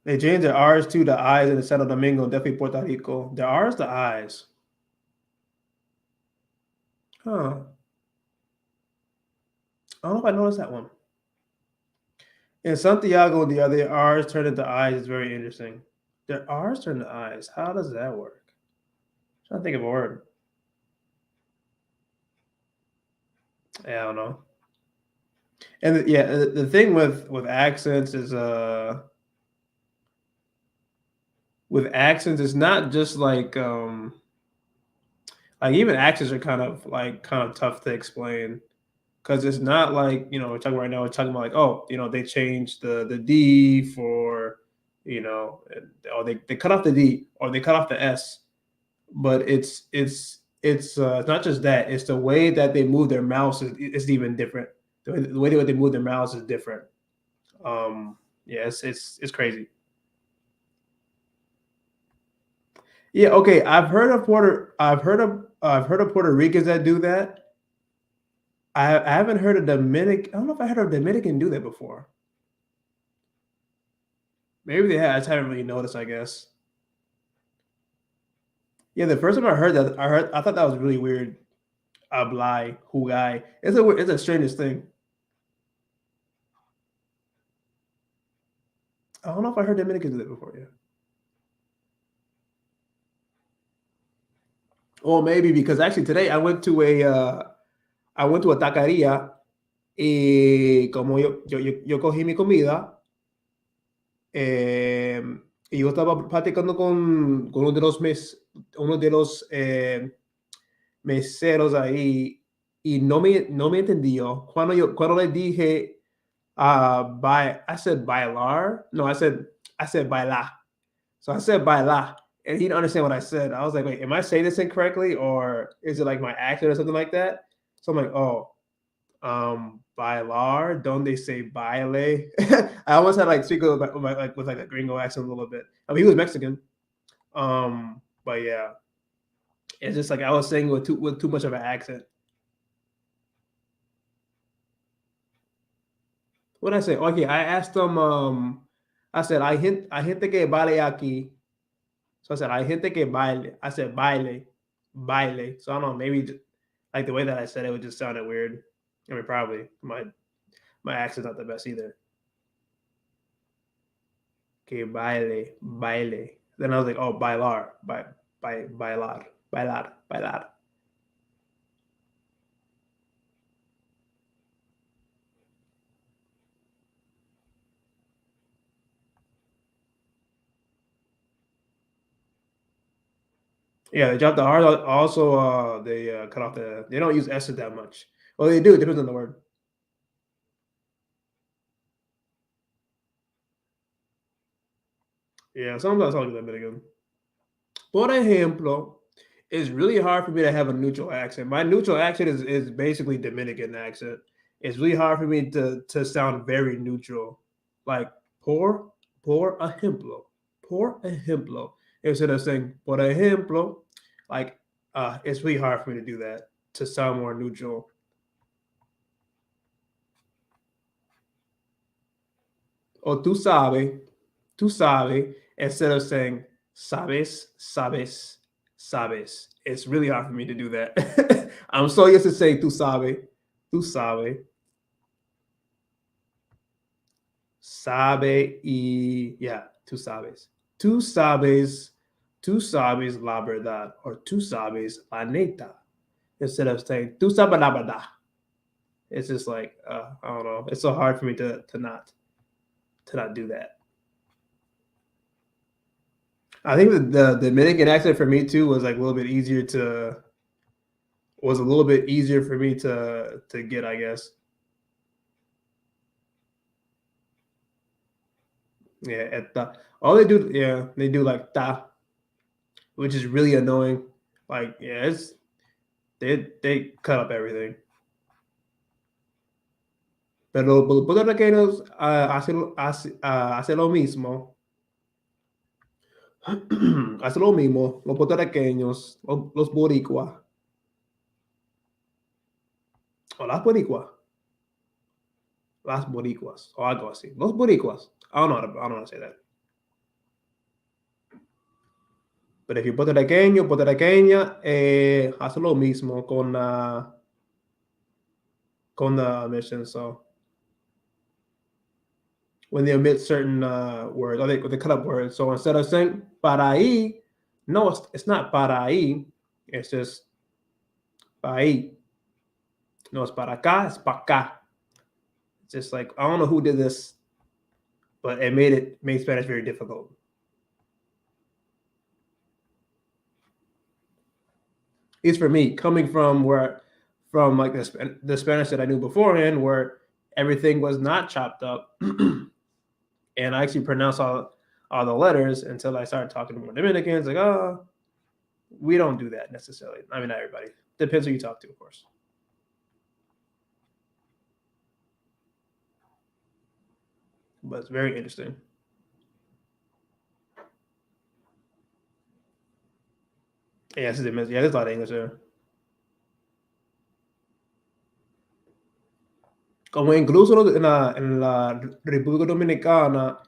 They changed the R's to the I's in the Santo Domingo, definitely Puerto Rico. The R's, the I's. Huh. I don't know if I noticed that one. In Santiago, the other R's turn into I's is very interesting. The R's turn to I's. How does that work? I'm trying to think of a word. Yeah, I don't know. And the thing with accents is with accents it's not just like even accents are kind of tough to explain because it's not like we're talking right now we're talking about like they changed the D for or they cut off the D or they cut off the S, but it's not just that, it's the way that they move their mouths is even different. The way that they move their mouths is different. Yeah, it's crazy. Yeah, okay. I've heard of Puerto Ricans that do that. I haven't heard of Dominic. I don't know if I heard of Dominican do that before. Maybe they have. I just haven't really noticed, I guess. Yeah, the first time I heard that, I thought that was really weird. Hablar, jugar. It's a strangest thing. I don't know if I heard Dominicans do that before. Yeah. Or maybe because actually today I went to a taqueria y como yo cogí mi comida. Eh, y yo estaba platicando con uno de los meseros ahí y no me entendió. Cuando le dije, I said bailar. No, I said bailar. So I said bailar, and he didn't understand what I said. I was like, wait, am I saying this incorrectly or is it like my accent or something like that? So I'm like, oh, bailar, don't they say baile? I almost had like speak with like a gringo accent a little bit. I mean, he was Mexican. But yeah, it's just like I was saying with too much of an accent. What did I say? Okay, I asked them. I said I gente que baile aquí. So I said I gente que baile. I said baile, baile. So I don't know. Maybe like the way that I said it, just sounded weird. I mean, probably my accent's not the best either. Que baile, baile. Then I was like, oh, bailar, bailar, bailar, bailar. Yeah, they dropped the R. Also, they cut off the. They don't use S's that much. Well, they do. It depends on the word. Yeah, sometimes I talk a bit again. Por ejemplo, it's really hard for me to have a neutral accent. My neutral accent is basically Dominican accent. It's really hard for me to sound very neutral, like por ejemplo, por ejemplo. Instead of saying por ejemplo, like it's really hard for me to do that to sound more neutral. Or tú sabes, instead of saying sabes, sabes, sabes. It's really hard for me to do that. I'm so used to saying tú sabes, sabe y yeah, tú sabes. Tú sabes, tú sabes la verdad, or tú sabes la neta. Instead of saying tú sabes la verdad. It's just like I don't know. It's so hard for me to not do that. I think the Dominican accent for me too was like a little bit easier to was a little bit easier for me to get, I guess. Yeah, at the all they do, yeah, they do like ta, which is really annoying. Like, yeah, they cut up everything. Pero los puertorriqueños hace lo mismo. Hace lo mismo. Los puertorriqueños, los boricuas, o las boricuas, o algo así. Los boricuas. I don't know how to say that. Pero if you're puertorriqueño, puertorriqueña, hace lo mismo con la mission. So when they omit certain words, or they cut up words. So instead of saying para ahí, no, it's not para ahí. It's just para ahí. No, it's para acá, it's para acá. It's just like, I don't know who did this, but it made Spanish very difficult. At least for me, coming from like the Spanish that I knew beforehand, where everything was not chopped up, and I actually pronounced all the letters until I started talking to more Dominicans. Like, oh, we don't do that necessarily. I mean, not everybody. Depends who you talk to, of course. But it's very interesting. Yeah, there's a lot of English there. Como incluso en la República Dominicana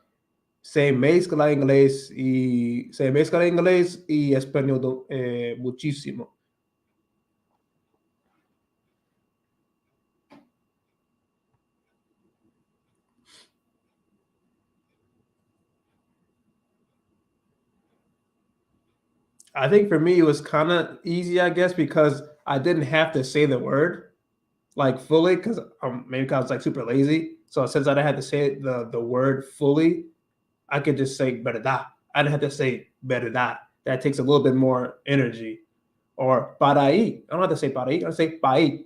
se mezcla inglés y español muchísimo. I think for me it was kind of easy, I guess, because I didn't have to say the word like fully, because maybe because I was like super lazy. So since I didn't have to say the word fully, I could just say verdad. I didn't have to say verdad. That takes a little bit more energy. Or para ahí. I don't have to say para ahí. I say pa ahí,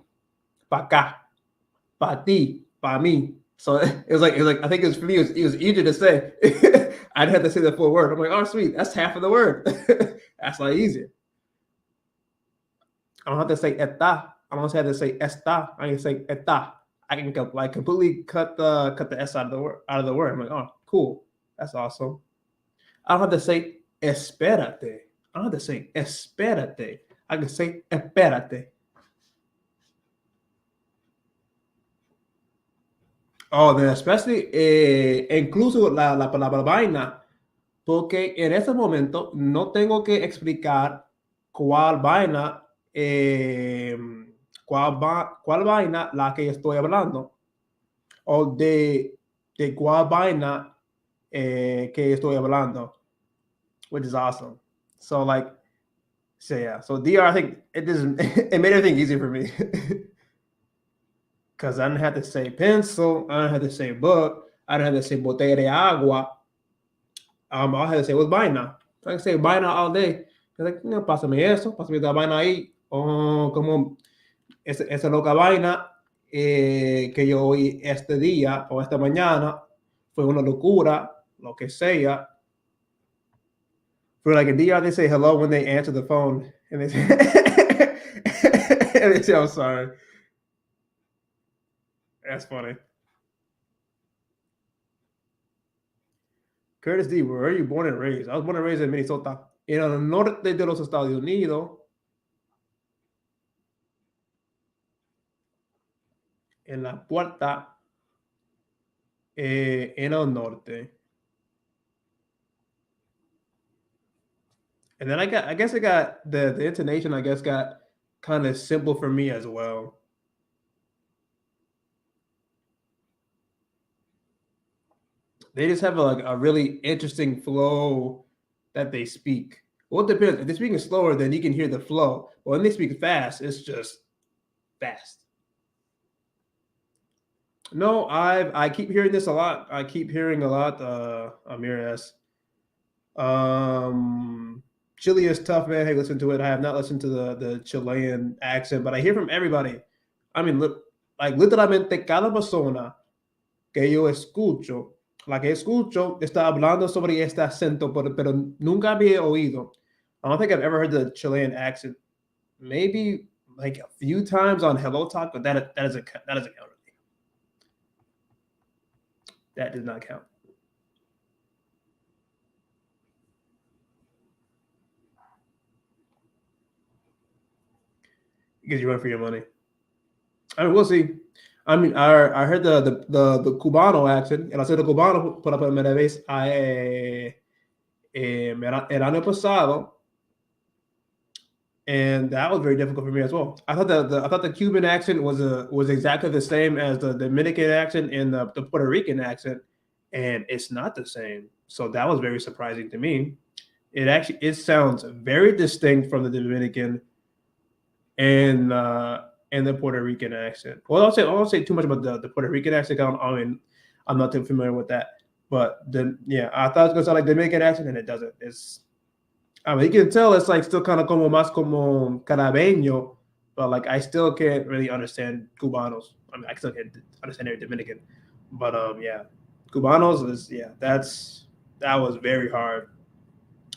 pa acá, pa ti, pa mí. So it was like I think it was for me. It was easier to say. I didn't have to say the full word. I'm like, oh sweet, that's half of the word. That's like easier. I don't have to say está. I don't have to say está. I can say está. I can like completely cut the s out of the word. I'm like, oh, cool. That's awesome. I don't have to say espérate. I don't have to say espérate. I can say espérate. Oh, then especially incluso la palabra vaina, porque en ese momento no tengo que explicar cuál vaina, cuál vaina la que estoy hablando, o de cuál vaina que estoy hablando, which is awesome. So like, so yeah, so DR, I think it made everything easier for me. Because I didn't have to say pencil, I didn't have to say book, I didn't have to say botella de agua. All I had to say was vaina. I can say vaina all day. It's like, no, pásame eso, pásame esta vaina ahí. O como esa loca vaina que yo oí este día o esta mañana fue una locura, lo que sea. For like a DR, they say hello when they answer the phone, and they say, and they say, I'm sorry. That's funny. Curtis D, where are you born and raised? I was born and raised in Minnesota, en el norte de los Estados Unidos, en la puerta en el norte. And then I guess it got the intonation, I guess, got kind of simple for me as well. They just have a really interesting flow that they speak. Well, it depends. If they're speaking slower, then you can hear the flow. But when they speak fast, it's just fast. No, I keep hearing this a lot. I keep hearing a lot. Amir S. Chile is tough, man. Hey, listen to it. I have not listened to the Chilean accent, but I hear from everybody. I mean, like literalmente cada persona que yo escucho, la que escucho, está hablando sobre este acento, pero nunca había oído. I don't think I've ever heard the Chilean accent. Maybe like a few times on Hello Talk, but that doesn't count. That does not count. Because you run for your money. I mean, we'll see. I mean, I heard the Cubano accent, el acento cubano por la primera vez el año pasado, and that was very difficult for me as well. I thought the Cuban accent was exactly the same as the Dominican accent and the Puerto Rican accent, and it's not the same. So that was very surprising to me. It sounds very distinct from the Dominican and the Puerto Rican accent. Well, I won't say too much about the Puerto Rican accent. I'm not too familiar with that. But I thought it was gonna sound like Dominican accent, and it doesn't. You can tell it's like still kind of como más como carabeño, but like I still can't really understand Cubanos. I mean, I still can't understand every Dominican, but Cubanos that was very hard.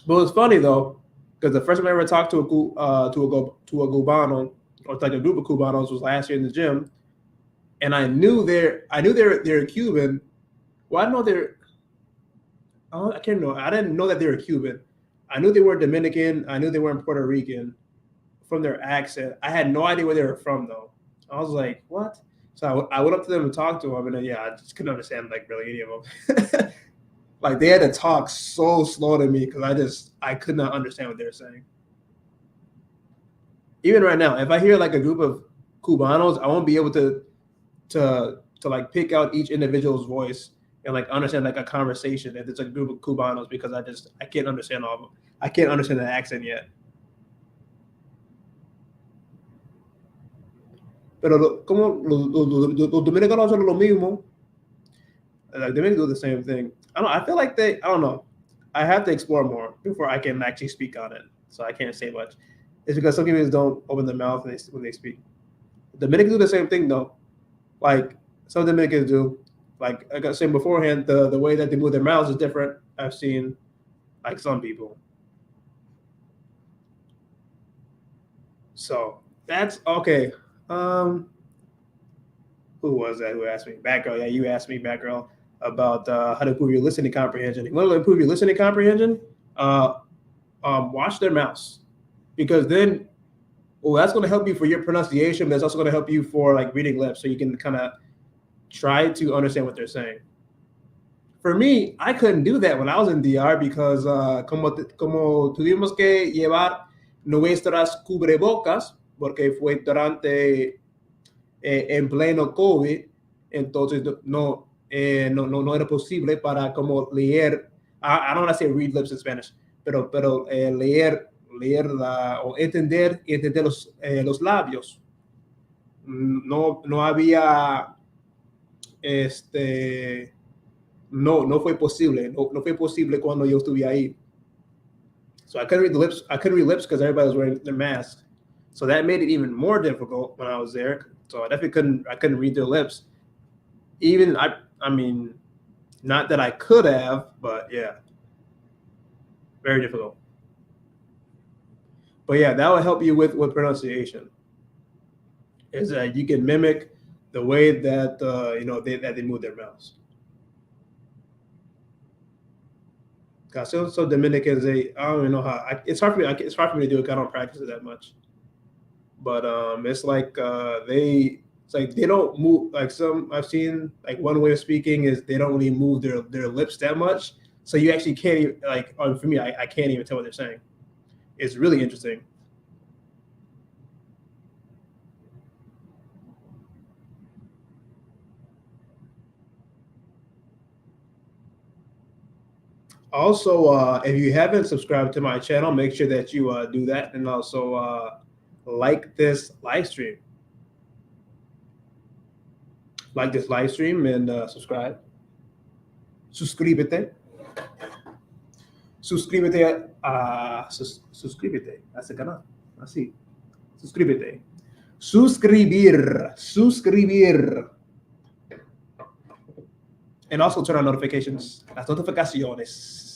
But it was funny though, because the first time I ever talked to a Cubano, or like a group of Cubanos, was last year in the gym, and I knew they're Cuban. Well, I can't know. I didn't know that they were Cuban. I knew they were Dominican. I knew they weren't Puerto Rican from their accent. I had no idea where they were from though. I was like, what? So I went up to them and talked to them, and I just couldn't understand like really any of them. Like they had to talk so slow to me because I could not understand what they were saying. Even right now, if I hear like a group of Cubanos, I won't be able to like pick out each individual's voice and like understand like a conversation if it's a group of Cubanos, because I can't understand all of them. I can't understand the accent yet. Pero como los dominicanos hacen lo mismo. Like they do the same thing. I feel like I don't know. I have to explore more before I can actually speak on it. So I can't say much. It's because some Canadians don't open their mouth when they speak. Dominicans do the same thing though. Like some Dominicans do. Like I was saying beforehand, the way that they move their mouths is different. I've seen like some people. So that's okay. Who was that who asked me? Batgirl, yeah, you asked me, Batgirl, about how to improve your listening comprehension. You want to improve your listening comprehension? Watch their mouths, because then, that's going to help you for your pronunciation. But it's also going to help you for like reading lips, so you can kind of try to understand what they're saying. For me, I couldn't do that when I was in DR because como tuvimos que llevar nuestras cubrebocas porque fue durante en pleno COVID, entonces no era posible para como leer. I don't want to say read lips in Spanish, pero leer o entender los labios. No había no fue posible. No fue posible cuando yo estuve ahí. So I couldn't read the lips. I couldn't read lips because everybody was wearing their mask. So that made it even more difficult when I was there. So I definitely couldn't read their lips. Even I mean, not that I could have, but yeah, very difficult. But yeah, that will help you with pronunciation. Is that you can mimic the way that they move their mouths. So Dominicans, I don't even know how. It's hard for me. It's hard for me to do it. I don't practice it that much. But it's like they don't move like some. I've seen like one way of speaking is they don't really move their lips that much. So you actually can't even like. For me, I can't even tell what they're saying. It's really interesting. Also, if you haven't subscribed to my channel, make sure that you do that, and also like this live stream. Like this live stream and subscribe. Suscríbete. Suscríbete suscríbete a este canal. Así. Suscríbete. Suscribir. And also turn on notifications. Las notificaciones.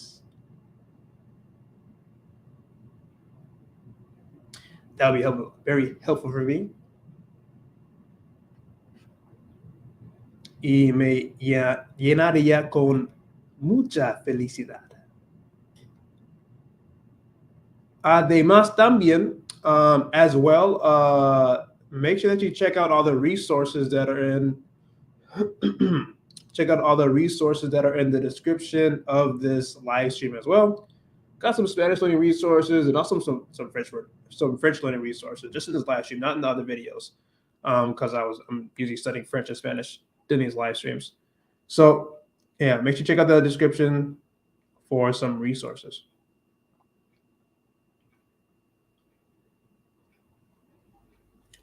That would be very helpful for me. Y me llenaría con mucha felicidad. Además, también, as well, make sure that you check out all the resources that are in. Check out all the resources that are in the description of this live stream as well. Got some Spanish learning resources and also some French learning resources, just in this live stream, not in the other videos, because I'm usually studying French and Spanish doing these live streams. So Yeah, make sure you check out the description for some resources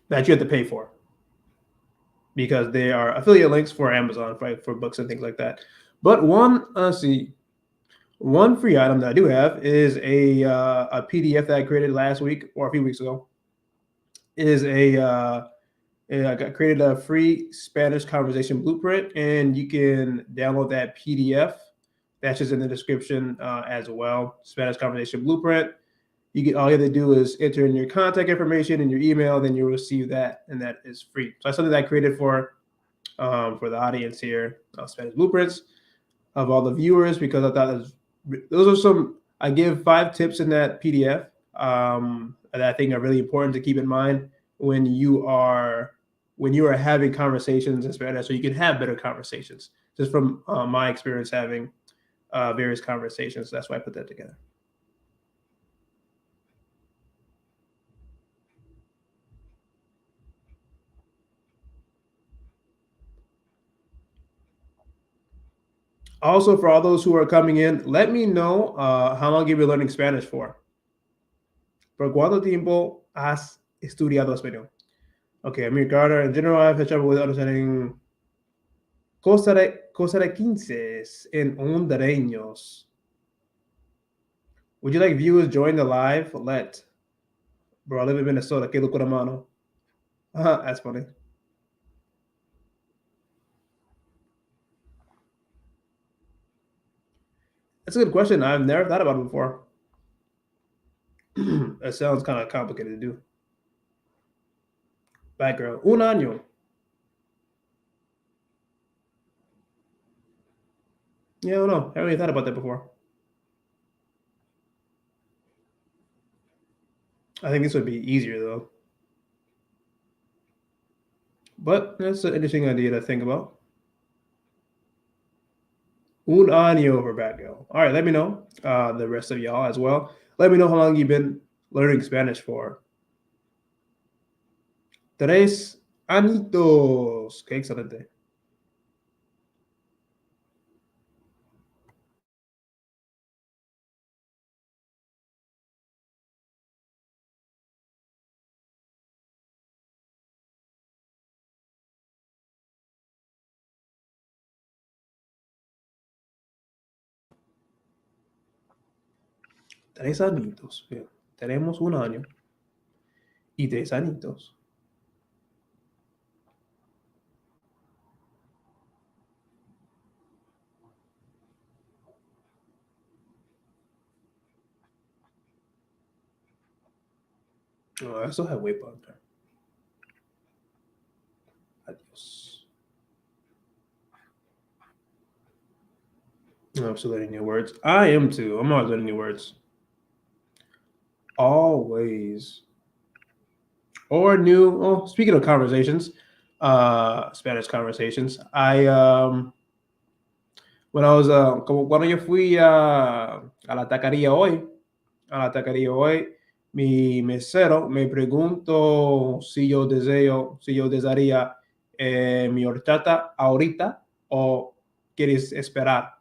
that you have to pay for, because they are affiliate links for Amazon, right, for books and things like that. But one free item that I do have is a PDF that I created last week or a few weeks ago. Is I created a free Spanish conversation blueprint, and you can download that PDF. That's just in the description as well. Spanish conversation blueprint. All you have to do is enter in your contact information and your email, then you'll receive that, and that is free. So that's something that I created for the audience here, Spanish blueprints, of all the viewers, because I thought those are some. I give 5 tips in that PDF that I think are really important to keep in mind when you are having conversations in Spanish, so you can have better conversations. Just from my experience having various conversations, that's why I put that together. Also, for all those who are coming in, let me know how long you've been learning Spanish for. ¿Por cuánto tiempo has estudiado español? Okay, Amir Carter. In general, I've had trouble with understanding costarricenses and hondureños. Would you like viewers join the live? Bro, I live in Minnesota. Que locura, mano. That's funny. That's a good question. I've never thought about it before. It sounds kind of complicated to do. Bad girl. Un año. Yeah, I don't know. I haven't really thought about that before. I think this would be easier, though. But that's an interesting idea to think about. Un año for bad girl. All right, let me know, the rest of y'all as well. Let me know how long you've been learning Spanish for. 3 añitos. Qué excelente. Tres añitos. Bien. Tenemos un año y 3 añitos. Oh, I still have wait button there. Adios. I'm still learning new words. I am too. I'm always learning new words. Always. Or new. Oh, speaking of conversations, Spanish conversations. When I was como cuando yo fui a la taquería hoy, mi mesero me preguntó si yo desearía mi horchata ahorita o quieres esperar.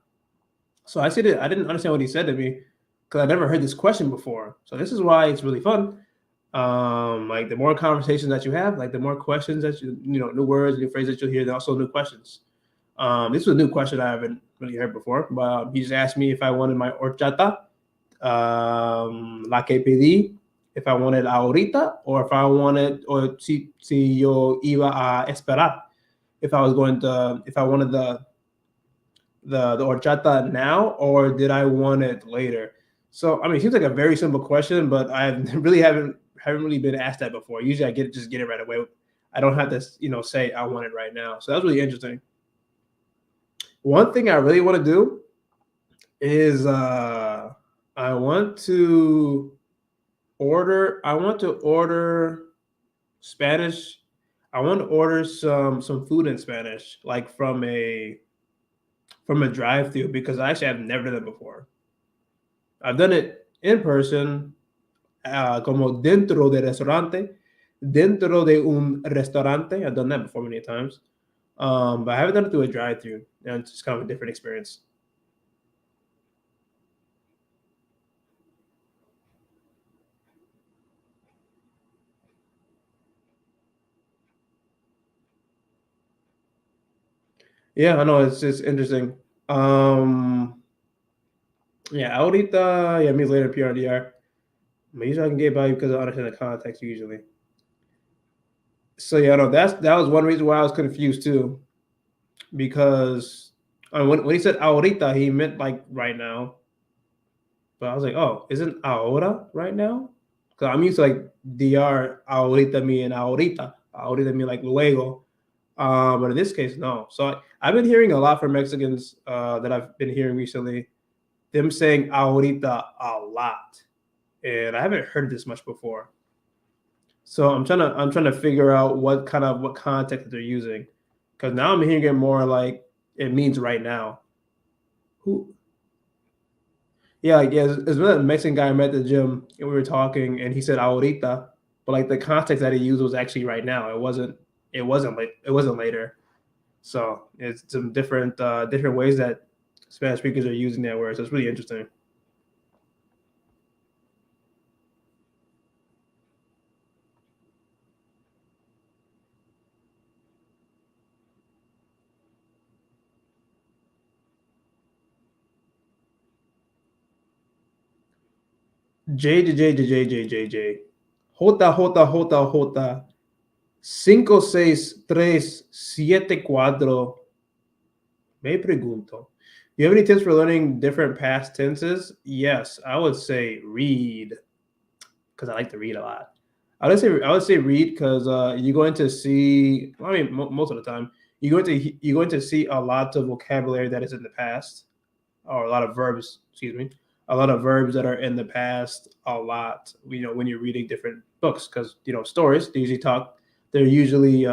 So I didn't understand what he said to me because I never heard this question before. So this is why it's really fun. Like the more conversations that you have, like the more questions that new words, new phrases that you'll hear, and also new questions. This was a new question I haven't really heard before, but he just asked me if I wanted my horchata, la que pedí, if I wanted ahorita, or if I wanted, or si yo iba a esperar, if I wanted the horchata now, or did I want it later? So I mean, it seems like a very simple question, but I really haven't really been asked that before. Usually, I just get it right away. I don't have to say I want it right now. So that's really interesting. One thing I really want to do is I want to order Spanish. I want to order some food in Spanish, like from a drive-through, because I actually have never done it before. I've done it in person, como dentro de un restaurante. I've done that before many times. But I haven't done it through a drive-through, and it's just kind of a different experience. Yeah, I know it's just interesting. Yeah, ahorita, yeah, means later PRDR. But usually I can get by because I understand the context usually. So yeah, no, that was one reason why I was confused too, because when he said ahorita, he meant like right now. But I was like, oh, isn't ahora right now? Because I'm used to like DR ahorita me and ahorita. Ahorita me like luego. But in this case, no. So I've been hearing a lot from Mexicans that I've been hearing recently, them saying ahorita a lot. And I haven't heard this much before. So I'm trying to figure out what context that they're using. Because now I'm hearing it more like it means right now. Who Yeah, like, yeah, it's a Mexican guy I met at the gym, and we were talking, and he said ahorita, but like the context that he used was actually right now. It wasn't later. So it's some different ways that Spanish speakers are using that word. So it's really interesting. J J J J J J J J. Jota Jota Jota Jota. 5, 6, 3, 7, 4. Me pregunto. Do you have any tips for learning different past tenses? Yes, I would say read, because I like to read a lot. I would say read because you're going to see. I mean, most of the time you're going to see a lot of vocabulary that is in the past, or a lot of verbs. Excuse me, a lot of verbs that are in the past. A lot. When you're reading different books, because stories. They usually talk. They're usually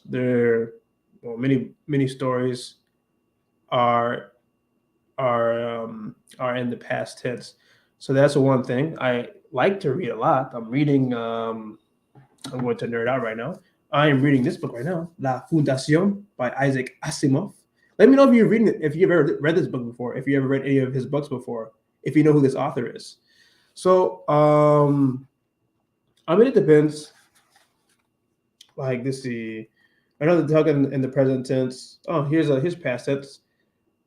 they're well, many stories are are in the past tense. So that's the one thing. I like to read a lot. I'm going to nerd out right now. I am reading this book right now, La Fundación by Isaac Asimov. Let me know if you're reading it, if you've ever read this book before, if you ever read any of his books before, if you know who this author is. So I mean, it depends. Like this, see, I know they're talking in the present tense. Oh, here's past tense.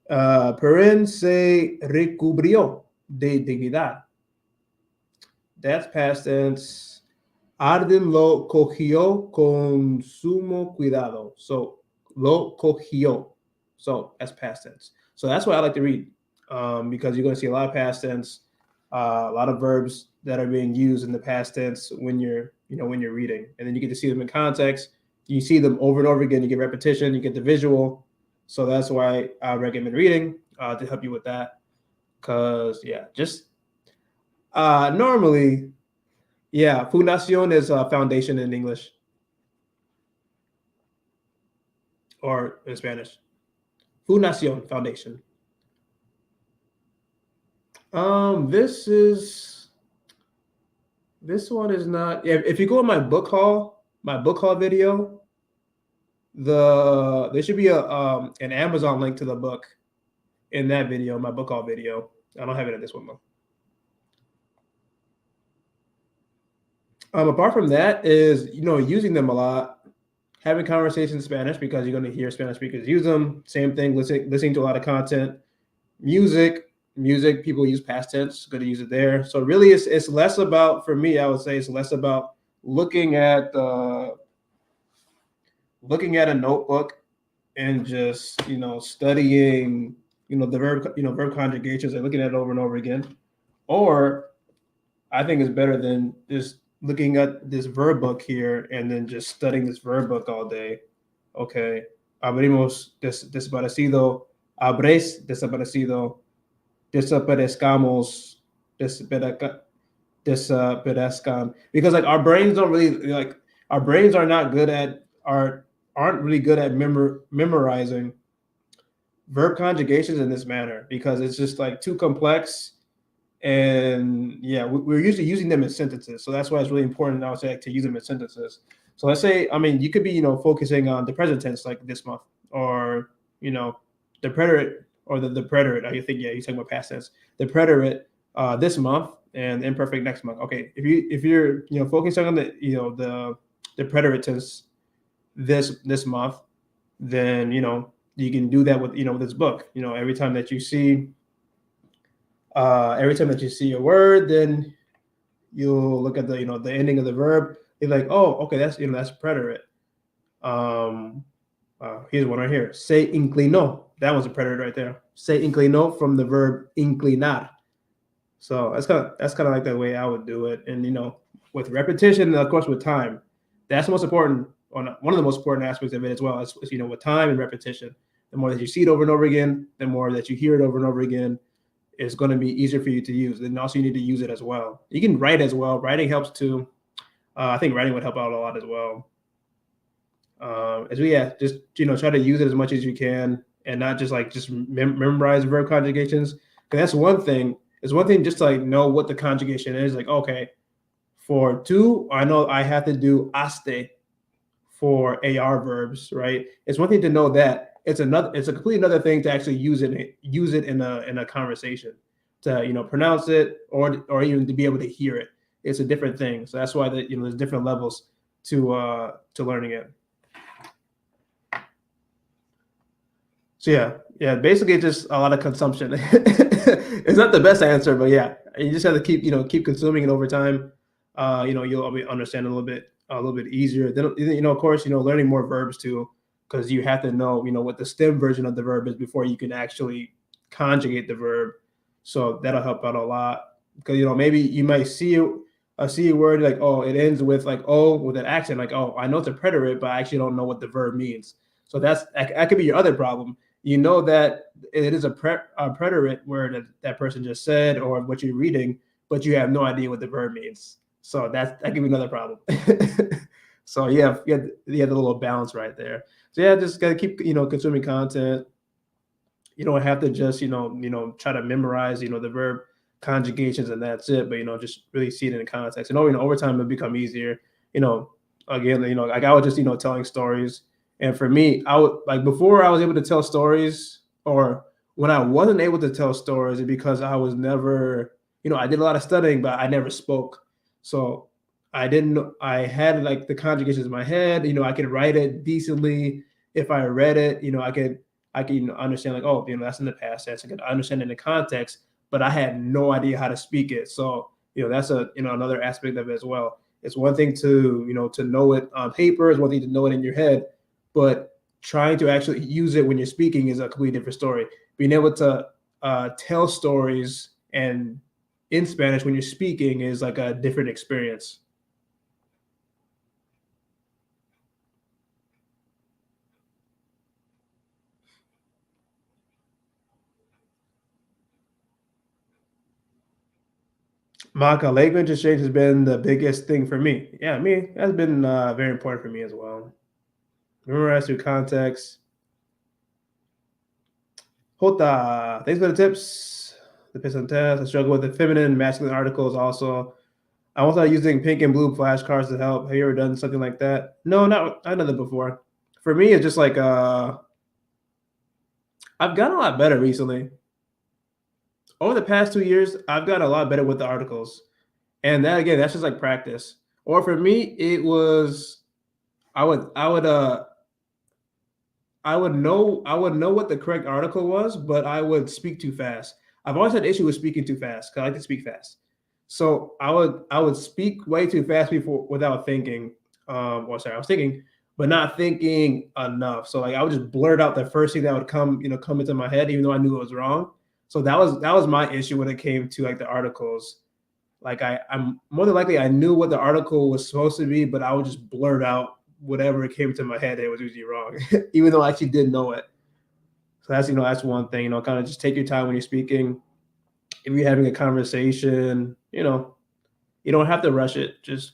Perrin se recubrió de dignidad. That's past tense. Arden lo cogió con sumo cuidado. So lo cogió. So that's past tense. So that's why I like to read, because you're going to see a lot of past tense, a lot of verbs that are being used in the past tense when you're reading, and then you get to see them in context. You see them over and over again. You get repetition. You get the visual. So that's why I recommend reading to help you with that. Because yeah, just normally, yeah, fundación is foundation in English or in Spanish. Fundación, foundation. This one is not. Yeah, if you go on my book haul video, there should be an Amazon link to the book in that video, my book haul video. I don't have it in this one though. Apart from that, is using them a lot, having conversations in Spanish because you're going to hear Spanish speakers use them. Same thing, listening to a lot of content, music. People use past tense, going to use it there. So really, it's less about, for me, I would say it's less about looking at a notebook and just studying the verb conjugations and looking at it over and over again. Or I think it's better than just looking at this verb book here and then just studying this verb book all day. Okay, abrimos desaparecido, abres desaparecido, desaparezcamos, desaparezcan. Because like our brains don't really like our brains are not good at aren't really good at memorizing verb conjugations in this manner because it's just like too complex And yeah, we're usually using them in sentences. So that's why it's really important, I would say, to use them in sentences. So let's say, I mean, you could be, focusing on the present tense like this month, or, the preterite, or the preterite. I think, yeah, you're talking about past tense. The preterite this month, and imperfect next month. Okay, if you're focusing on the preterite tense this month, then you can do that with with this book. Every time that you see a word, then you'll look at the ending of the verb. You're like, oh, okay, that's preterite. Here's one right here. Se inclinó. That was a preterite right there. Se inclinó from the verb inclinar. So that's kind of like the way I would do it. And with repetition, and of course with time, that's the most important, one of the most important aspects of it as well. Is with time and repetition. The more that you see it over and over again, the more that you hear it over and over again, it's going to be easier for you to use. And also you need to use it as well. You can write as well. Writing helps too. I think writing would help out a lot as well. Just try to use it as much as you can, and not just memorize verb conjugations. Because that's one thing. It's one thing just to know what the conjugation is. Like, okay, for to, I know I have to do haste for AR verbs, right? It's one thing to know that. It's a completely another thing to actually use it in a conversation, to pronounce it, or even to be able to hear it. It's a different thing. So that's why there's different levels to learning it. So yeah, basically just a lot of consumption. It's not the best answer, but yeah, you just have to keep consuming it over time. You'll understand a little bit easier. Then of course, learning more verbs too, because you have to know what the stem version of the verb is before you can actually conjugate the verb. So that'll help out a lot, because maybe you might see a word like, oh, it ends with like oh with an accent, like, oh, I know it's a preterite, but I actually don't know what the verb means. So that could be your other problem. You know that it is a preterite word that person just said, or what you're reading, but you have no idea what the verb means. So that could be another problem. So you have the little balance right there. So yeah, just gotta keep consuming content. You don't have to just try to memorize the verb conjugations and that's it, but just really see it in context. And over time it'll become easier. Again, like I was just telling stories. And for me, I would like before I was able to tell stories, or when I wasn't able to tell stories, because I was never, I did a lot of studying, but I never spoke. So I had like the conjugations in my head, I could write it decently. If I read it, I can understand like, oh, that's in the past tense. I can understand it in the context, but I had no idea how to speak it. So, that's another aspect of it as well. It's one thing to know it on paper, it's one thing to know it in your head, but trying to actually use it when you're speaking is a completely different story. Being able to tell stories and in Spanish when you're speaking is like a different experience. Maka, language exchange has been the biggest thing for me. Yeah, that's been very important for me as well. Memorize through context. Hota, thanks for the tips. The piston test. I struggle with the feminine and masculine articles also. I also using pink and blue flashcards to help. Have you ever done something like that? No, I've done that before. For me, it's just like I've gotten a lot better recently. Over the past 2 years, I've gotten a lot better with the articles. And that again, that's just like practice. Or for me, it was I would know what the correct article was, but I would speak too fast. I've always had an issue with speaking too fast because I like to speak fast. So I would speak way too fast without thinking. I was thinking, but not thinking enough. So like I would just blurt out the first thing that would come into my head, even though I knew it was wrong. So that was my issue when it came to like the articles. Like I'm more than likely I knew what the article was supposed to be, but I would just blurt out whatever came to my head. It was usually wrong, even though I actually did know it. So that's one thing. Kind of just take your time when you're speaking. If you're having a conversation, you don't have to rush it. Just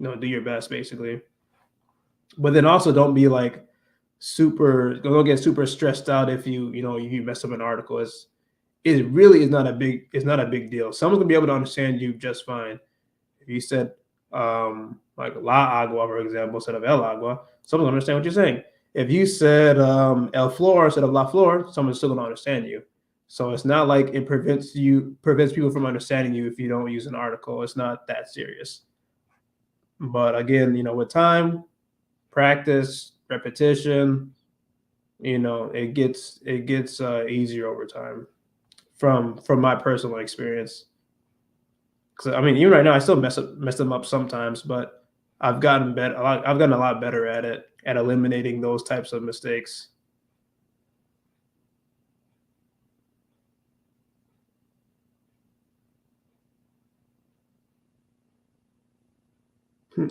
do your best, basically. But then also don't be don't get super stressed out if you mess up an article. it really is not a big deal. Someone's gonna be able to understand you just fine. If you said like la agua, for example, instead of el agua, someone's gonna understand what you're saying. If you said el flor instead of la flor, someone's still gonna understand you. So it's not like it prevents people from understanding you if you don't use an article. It's not that serious. But again, with time, practice, repetition, it gets easier over time from my personal experience. Because I mean, even right now, I still mess them up sometimes, but I've gotten better. I've gotten a lot better at it, at eliminating those types of mistakes.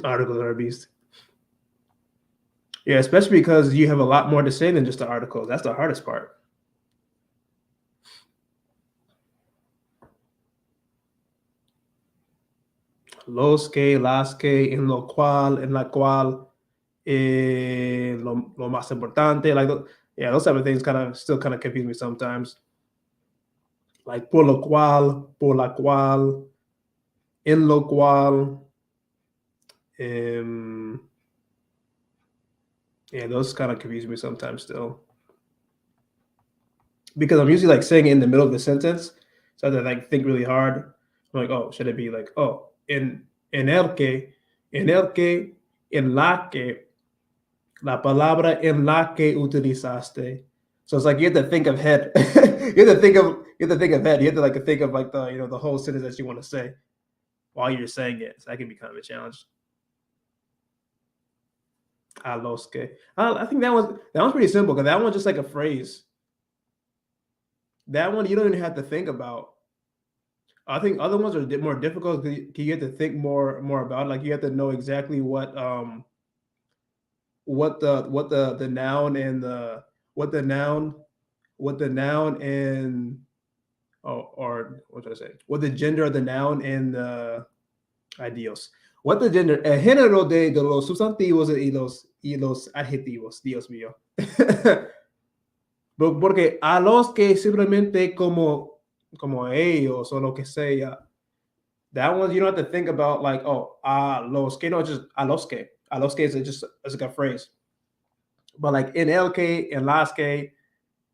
Articles are a beast. Yeah, especially because you have a lot more to say than just the article. That's the hardest part. Los que, las que, en lo cual, en la cual, lo más importante. Yeah, those type of things still kind of confuse me sometimes. Like por lo cual, por la cual, en lo cual. Yeah, those kind of confuse me sometimes still. Because I'm usually like saying it in the middle of the sentence. So I have to like think really hard. I'm like, oh, should it be like, oh, en el que, en la que, la palabra en la que utilizaste. So it's like you have to think ahead. you have to think ahead. You have to like think of like the the whole sentence that you want to say while you're saying it. So that can be kind of a challenge. A los que. I think that one's pretty simple because that one's just like a phrase. That one you don't even have to think about. I think other ones are more difficult because you have to think more about it. Like you have to know exactly what the noun and the noun and or what should I say? What the gender of the noun and the ideals. What the gender, el género de los sustantivos y los adjetivos, Dios mío. Porque a los que simplemente como ellos o lo que sea, that one you don't have to think about like, oh, a los que, no, just a los que. A los que is just like a phrase. But like en el que, en las que,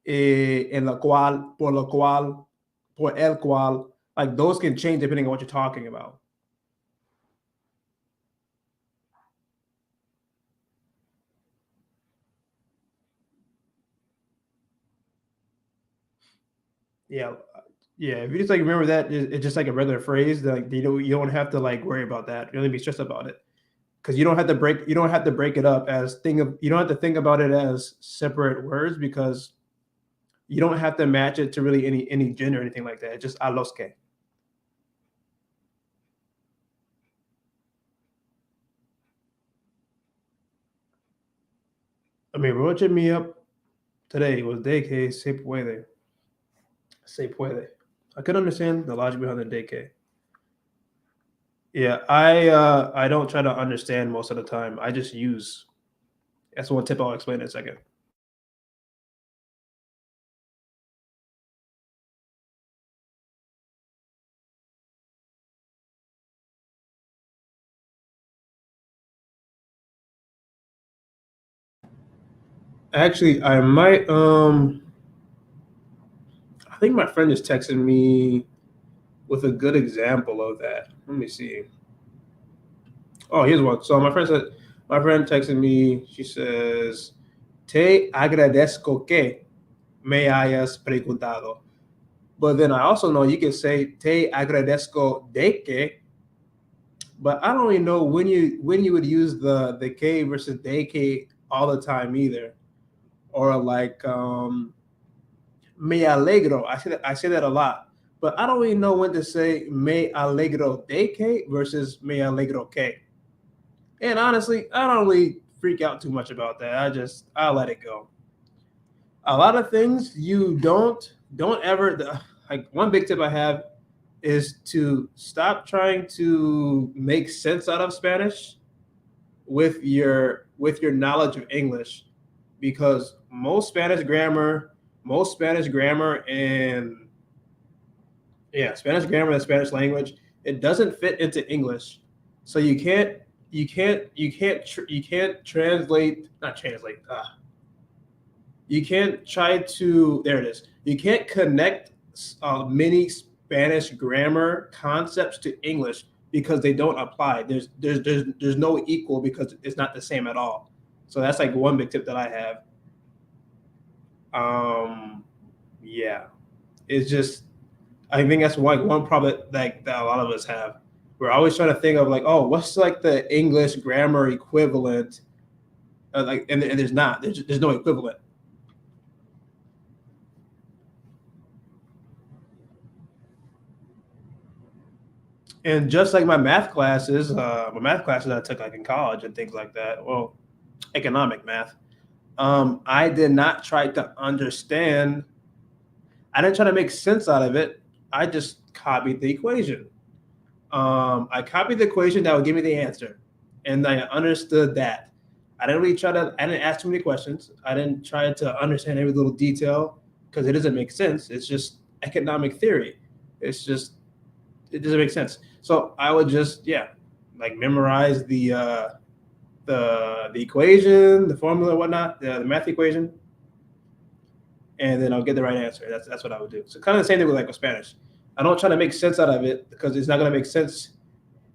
en la cual, por lo cual, por el cual, like those can change depending on what you're talking about. Yeah, if you just like remember that it's just like a regular phrase, like you don't have to like worry about that. You don't be stressed about it because you don't have to break it up as you don't have to think about it as separate words because you don't have to match it to really any gender or anything like that. It's just a los que. I mean, what checked me up today was de que se puede. Se puede. I could understand the logic behind the de que. Yeah, I don't try to understand most of the time. I just use. That's one tip I'll explain in a second. Actually, I might I think my friend just texted me with a good example of that. Let me see. Oh, here's one. So my friend texted me. She says, "Te agradezco que me hayas preguntado." But then I also know you can say "Te agradezco de que," but I don't really know when you would use the que versus de que all the time either, or like me alegro. I say that a lot, but I don't really know when to say me alegro de que versus me alegro que. And honestly, I don't really freak out too much about that. I let it go. A lot of things you don't ever like. One big tip I have is to stop trying to make sense out of Spanish with your knowledge of English, because most Spanish grammar and Yeah, Spanish grammar, the Spanish language, it doesn't fit into English, so you can't translate, not translate. You can't try to, there it is. You can't connect many Spanish grammar concepts to English because they don't apply. There's no equal because it's not the same at all. So that's like one big tip that I have. Yeah, it's just, I think that's one problem that a lot of us have. We're always trying to think of like, oh, what's like the English grammar equivalent? And there's not. There's no equivalent. And just like my math classes I took like in college and things like that, well, economic math, I did not try to understand. I didn't try to make sense out of it. I just copied the equation. I copied the equation that would give me the answer, and I understood that. I didn't ask too many questions. I didn't try to understand every little detail because it doesn't make sense. It's just economic theory. It's just, it doesn't make sense. So I would just, like memorize the equation, the formula, whatnot, the math equation, and then I'll get the right answer. That's what I would do. So kind of the same thing with Spanish. I don't try to make sense out of it because it's not going to make sense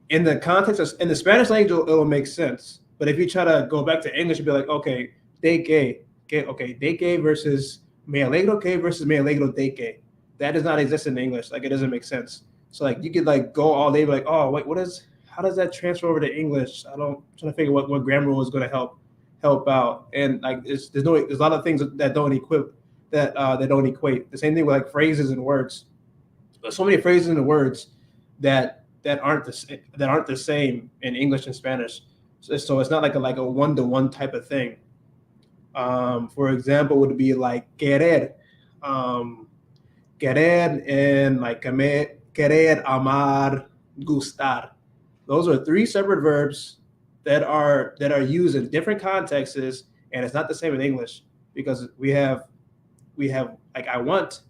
in the context in the Spanish language. It'll make sense, but if you try to go back to English and be like, okay, de que versus me alegro que versus me alegro de que, that does not exist in English. Like, it doesn't make sense. So like you could like go all day, like, oh wait, how does that transfer over to English? I'm trying to figure what grammar rule is going to help out. And like there's a lot of things that don't equate. The same thing with like phrases and words. There's so many phrases and words that aren't the same in English and Spanish. So it's not like a one-to-one type of thing. For example, would be like querer, querer, and like querer, amar, gustar. Those are three separate verbs that are used in different contexts, and it's not the same in English because we have like I want,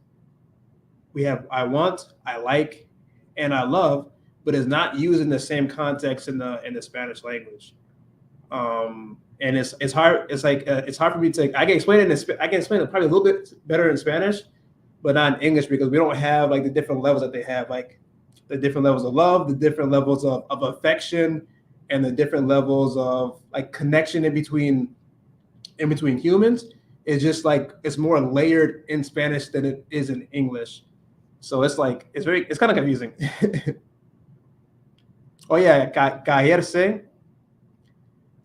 I like, and I love, but it's not used in the same context in the Spanish language. And it's hard. It's like it's hard for me to. I can explain it probably a little bit better in Spanish, but not in English because we don't have like the different levels that they have, like the different levels of love, the different levels of affection, and the different levels of like connection in between humans. It's just like it's more layered in Spanish than it is in English. So it's like it's kind of confusing. Oh yeah, caerse.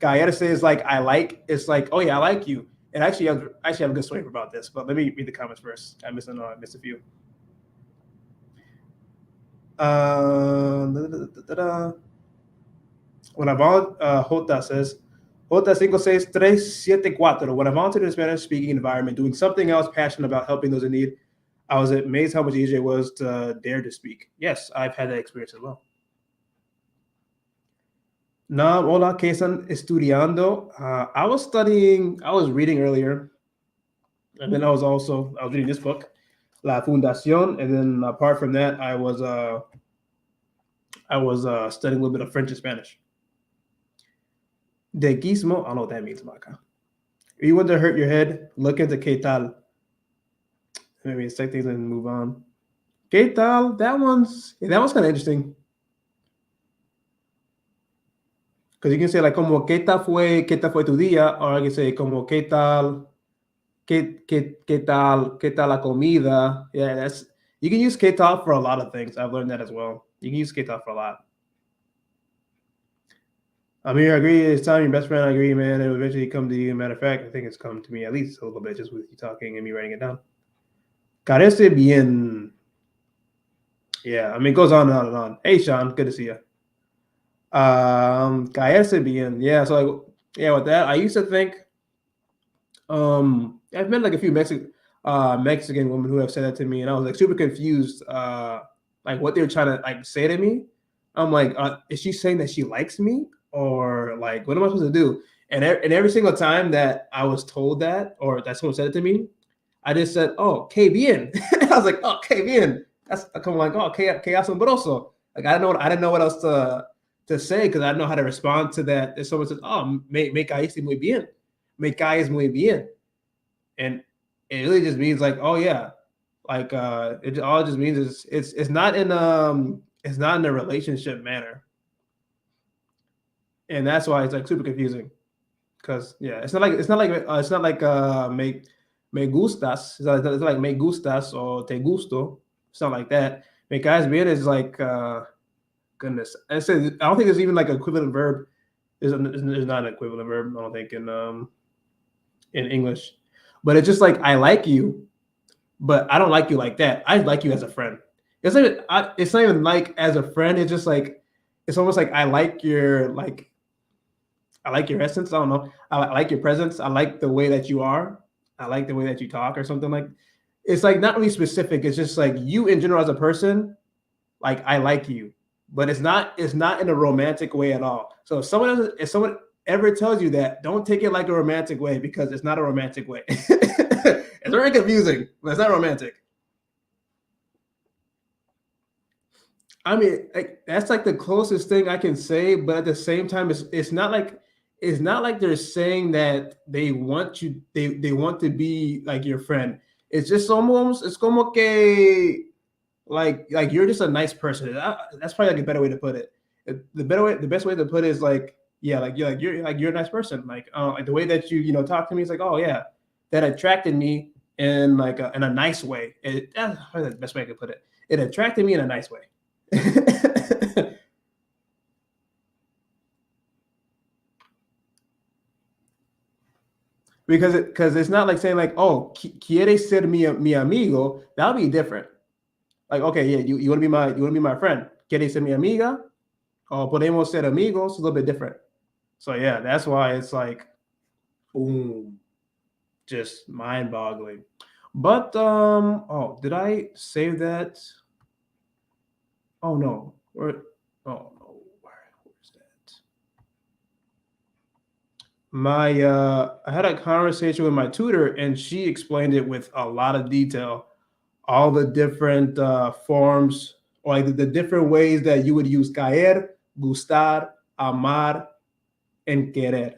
Caerse is like I like. It's like, oh yeah, I like you. And actually, I have a good story about this. But let me read the comments first. I missed a few. When Jota says, Jota 56374. When I volunteered in a Spanish speaking environment, doing something else passionate about helping those in need, I was amazed how much easier it was to dare to speak. Yes, I've had that experience as well. No, hola, ¿qué están estudiando? I was reading earlier, and then I was reading this book, La Fundación, and then apart from that, I was studying a little bit of French and Spanish. Dequismo, I don't know what that means, Maka. If you want to hurt your head, look into ¿Qué tal? Maybe take things and move on. ¿Qué tal? That one's kind of interesting. Because you can say like como ¿Qué tal fue tu día? Or I can say como ¿Qué tal? ¿Qué tal la comida? Yeah, you can use ¿Qué tal for a lot of things. I've learned that as well. You can use ¿Qué tal for a lot. Amir, I agree. It's time your best friend. I agree, man. It will eventually come to you. Matter of fact, I think it's come to me at least a little bit just with you talking and me writing it down. Carece bien. Yeah, I mean, it goes on and on and on. Hey, Sean, good to see you. Carece bien. Yeah, so like, yeah, with that, I used to think, I've met like a few Mexican women who have said that to me, and I was like super confused, like what they were trying to like say to me. I'm like, is she saying that she likes me? Or like, what am I supposed to do? And every single time that I was told that, or that someone said it to me, I just said, "Oh, que bien." I was like, "Oh, que bien." That's come like, oh, que asombroso. Like I didn't know what else to say because I didn't know how to respond to that. If someone says, oh, me caíste muy bien, me caes muy bien, and it really just means like, oh yeah, like it all it just means is it's not in a relationship manner, and that's why it's like super confusing. Because yeah, it's not like me gustas. It's like me gustas or te gusto. It's not like that. Me caes bien is like goodness. I don't think there's even like an equivalent verb. There's not an equivalent verb. I don't think in English. But it's just like I like you, but I don't like you like that. I like you as a friend. It's not even like as a friend. It's just like it's almost like I like your essence. I don't know. I like your presence. I like the way that you are. I like the way that you talk or something like. It's like not really specific. It's just like you in general as a person. Like I like you, but it's not in a romantic way at all. So if someone ever tells you that, don't take it like a romantic way because it's not a romantic way. It's very confusing, but it's not romantic. I mean, like, that's like the closest thing I can say, but at the same time, it's not like they're saying that they want you they want to be like your friend. It's just almost it's como que like you're just a nice person. That's probably like a better way to put it. The best way to put it is like yeah, like you're a nice person. Like the way that you talk to me is like oh yeah, that attracted me in a nice way. That's probably the best way I could put it. It attracted me in a nice way. Because it's not like saying like oh quieres ser mi amigo, that'll be different. Like okay yeah you want to be my friend, quieres ser mi amiga or podemos ser amigos, a little bit different. So yeah, that's why it's like boom, just mind boggling. But oh, did I save that? Oh no, where? Oh no, where's that? I had a conversation with my tutor, and she explained it with a lot of detail, all the different forms, or like the different ways that you would use caer, gustar, amar, and querer.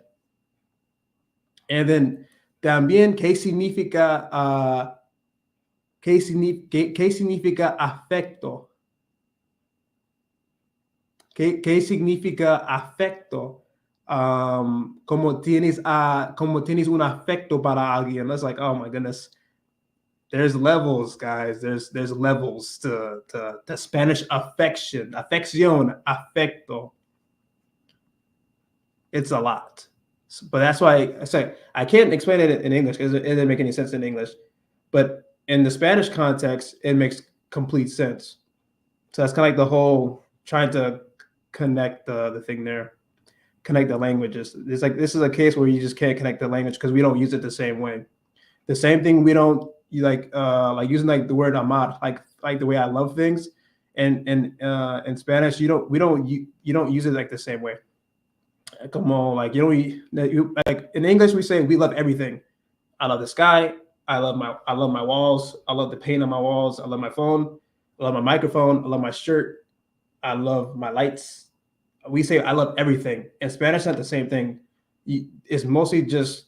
And then también qué significa afecto. ¿Qué significa afecto? Como tienes un afecto para alguien. That's like, oh my goodness. There's levels, guys. There's levels to Spanish affection. Afección, afecto. It's a lot. But that's why I say I can't explain it in English because it doesn't make any sense in English. But in the Spanish context, it makes complete sense. So that's kind of like the whole trying to connect the thing there, connect the languages. It's like this is a case where you just can't connect the language because we don't use it the same way. The same thing we don't like using like the word amar, like the way I love things, and in Spanish you don't use it like the same way. Como like like in English we say we love everything. I love the sky. I love my walls. I love the paint on my walls. I love my phone. I love my microphone. I love my shirt. I love my lights. We say I love everything. In Spanish, not the same thing. It's mostly just.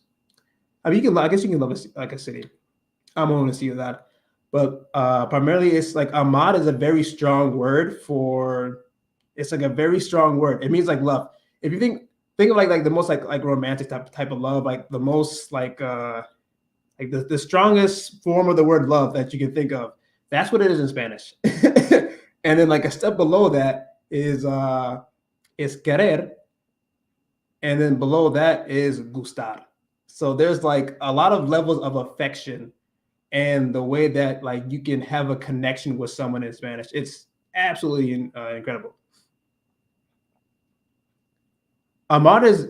I mean, I guess you can love like a city. I'm going to see that, but primarily it's like amar is a very strong word for. It's like a very strong word. It means like love. If you think of like the most like romantic type of love, like the most like the strongest form of the word love that you can think of. That's what it is in Spanish. And then like a step below that is querer, and then below that is gustar. So there's like a lot of levels of affection and the way that like you can have a connection with someone in Spanish. It's absolutely incredible. Amar is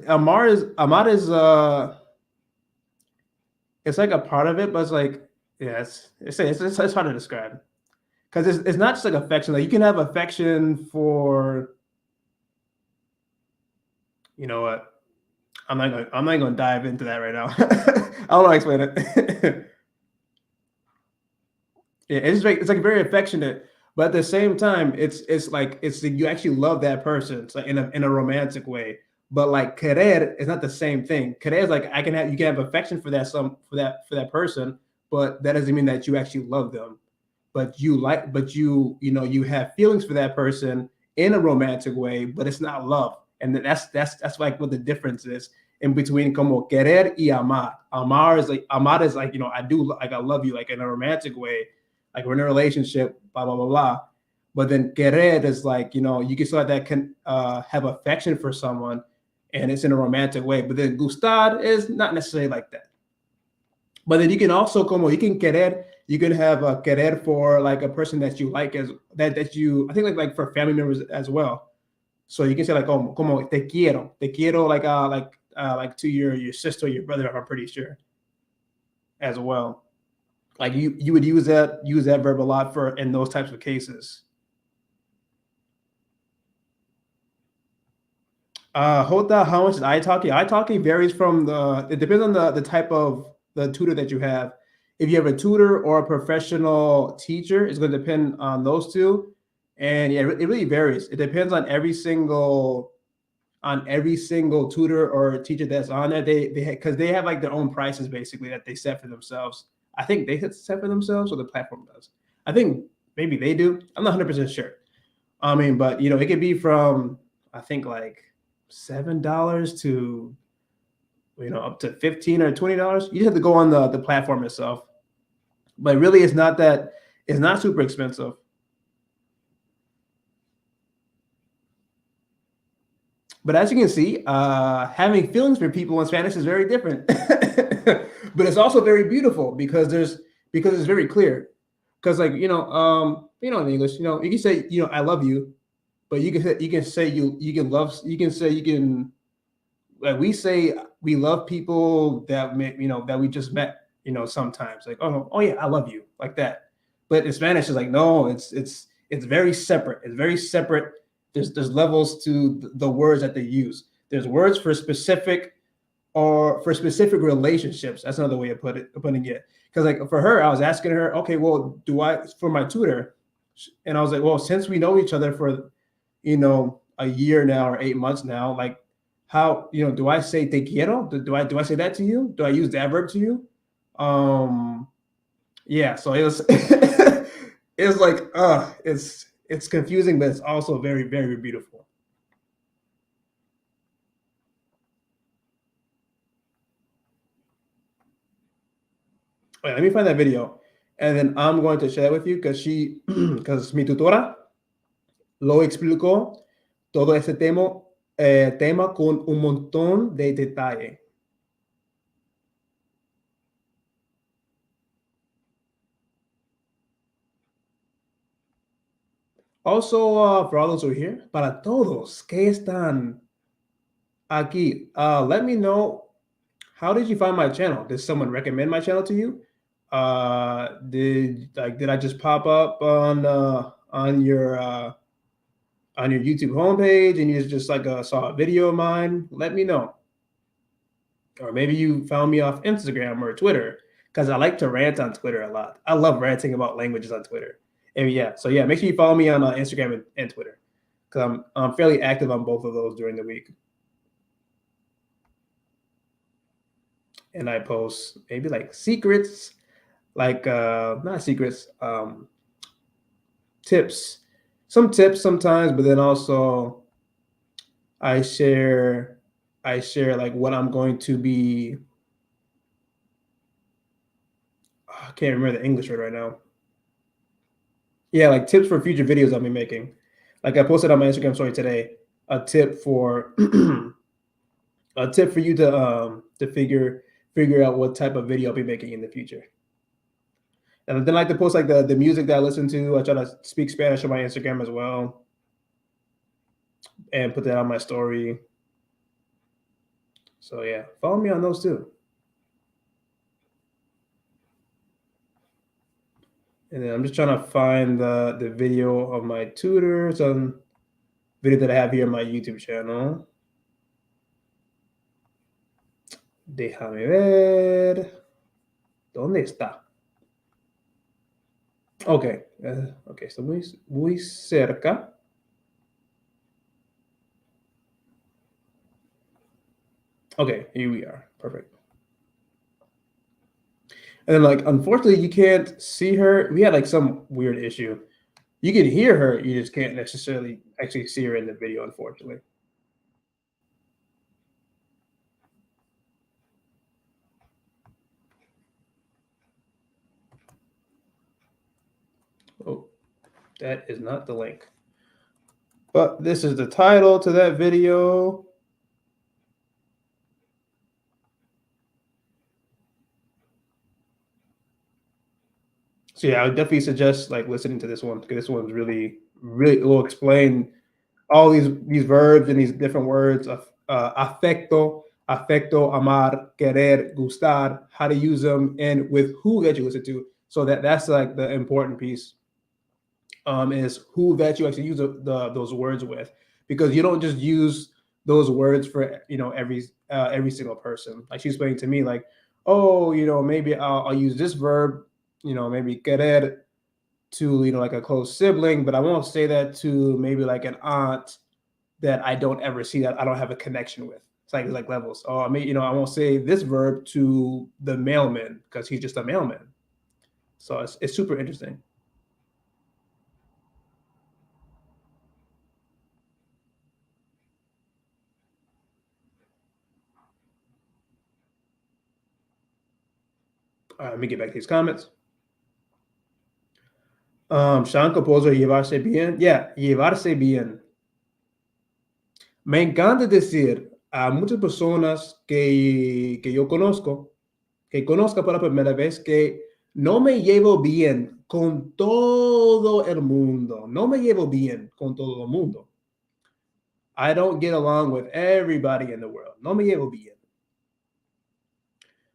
it's like a part of it, but it's like yeah, it's hard to describe because it's not just like affection. Like you can have affection for you know what I'm not going to dive into that right now. I don't know how to explain it. Yeah, it's like very affectionate, But at the same time, it's like you actually love that person, so in a romantic way. But like querer is not the same thing. Querer is like you can have affection for that person, but that doesn't mean that you actually love them. But you have feelings for that person in a romantic way, but it's not love. And that's like what the difference is in between como querer y amar. Amar is like, I do, like, I love you, like in a romantic way, like we're in a relationship, blah blah blah blah. But then querer is like, you can still have affection for someone, and it's in a romantic way. But then gustar is not necessarily like that. But then you can also you can querer, you can have a querer for like a person that you like, as that you, I think, like for family members as well. So you can say like, oh, como te quiero, like to your sister, or your brother, I'm pretty sure, as well. Like you would use that verb a lot for in those types of cases. Hota, how much is italki? Italki varies from it depends on the type of the tutor that you have. If you have a tutor or a professional teacher, it's going to depend on those two. And yeah, it really varies. It depends on every single tutor or teacher that's on there. Because they have like their own prices basically that they set for themselves. I think they set for themselves, or the platform does. I think maybe they do. I'm not 100% sure. I mean, but it could be from, I think, like $7 to up to $15 or $20. You just have to go on the platform itself. But really, it's not super expensive. But as you can see, having feelings for people in Spanish is very different. But it's also very beautiful because it's very clear. Because like in English, you can say I love you, but you can like we say we love people that we just met. Sometimes like, oh yeah, I love you, like that. But in Spanish, it's like, no, it's very separate. It's very separate. There's levels to the words that they use. There's words for specific relationships. That's another way of putting it. Because like for her, I was asking her, okay, well, for my tutor, and I was like, well, since we know each other for a year now or 8 months now, like how do I say te quiero? Do I say that to you? Do I use that verb to you? Yeah. So it was it's like it's confusing, but it's also very, very beautiful. Wait, let me find that video, and then I'm going to share it with you because mi tutora lo explicó todo ese tema con un montón de detalle. Also, for all those who are here, para todos que están aquí, let me know, how did you find my channel? Did someone recommend my channel to you? Did I just pop up on your YouTube homepage and you just like saw a video of mine? Let me know. Or maybe you found me off Instagram or Twitter, because I like to rant on Twitter a lot. I love ranting about languages on Twitter. And yeah, so yeah, make sure you follow me on Instagram and Twitter, because I'm fairly active on both of those during the week. And I post maybe like secrets, like not secrets, tips, some tips sometimes, but then also I share like what I'm going to be. I can't remember the English word right now. Yeah, like tips for future videos I'll be making. Like I posted on my Instagram story today, a tip for you to figure out what type of video I'll be making in the future. And then I like to post like the music that I listen to. I try to speak Spanish on my Instagram as well, and put that on my story. So yeah, follow me on those too. And then I'm just trying to find the video of my tutors on video that I have here on my YouTube channel. Déjame ver. ¿Dónde está? Okay. Okay, está muy cerca. Okay, here we are. Perfect. And then, like, unfortunately, you can't see her. We had like some weird issue. You can hear her, you just can't necessarily actually see her in the video, unfortunately. Oh, that is not the link. But this is the title to that video. So yeah, I would definitely suggest like listening to this one because this one's really will explain all these verbs and these different words of affecto, amar, querer, gustar, how to use them, and with who that you listen to. So that's like the important piece is who that you actually use those words with, because you don't just use those words for every single person. Like she's explaining to me, like, oh, maybe I'll use this verb, maybe querer to like a close sibling, but I won't say that to maybe like an aunt that I don't ever see, that I don't have a connection with. It's like levels. Oh, I mean, I won't say this verb to the mailman because he's just a mailman. So it's super interesting. All right, let me get back to these comments. Sean Composer, llevarse bien. Yeah, llevarse bien. Me encanta decir a muchas personas que yo conozco, que conozca por la primera vez, que no me llevo bien con todo el mundo. No me llevo bien con todo el mundo. I don't get along with everybody in the world. No me llevo bien.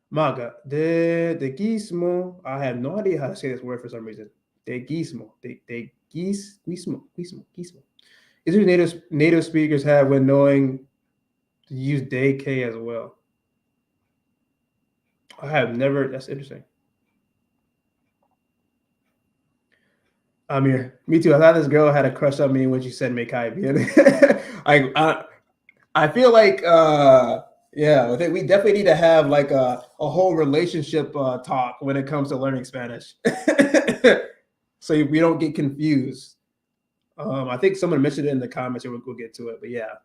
Maga, de I have no idea how to say this word for some reason. Guismo. Is what native speakers have when knowing to use day K as well. I have never. That's interesting. Amir, me too. I thought this girl had a crush on me when she said "me cae bien." I feel like yeah, I think we definitely need to have like a whole relationship talk when it comes to learning Spanish, so we don't get confused. I think someone mentioned it in the comments, and we'll get to it. But yeah,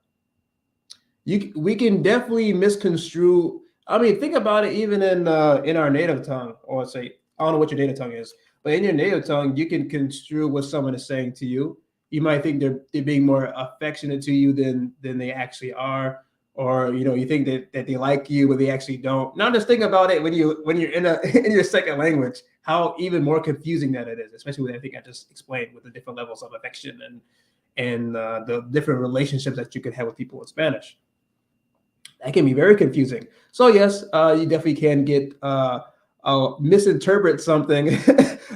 we can definitely misconstrue. I mean, think about it. Even in our native tongue, or say, I don't know what your native tongue is, but in your native tongue, you can construe what someone is saying to you. You might think they're being more affectionate to you than they actually are, or you think that they like you, but they actually don't. Now, just think about it when you're in a in your second language, how even more confusing that it is, especially with everything I just explained with the different levels of affection and the different relationships that you can have with people in Spanish. That can be very confusing. So yes, you definitely can get misinterpret something,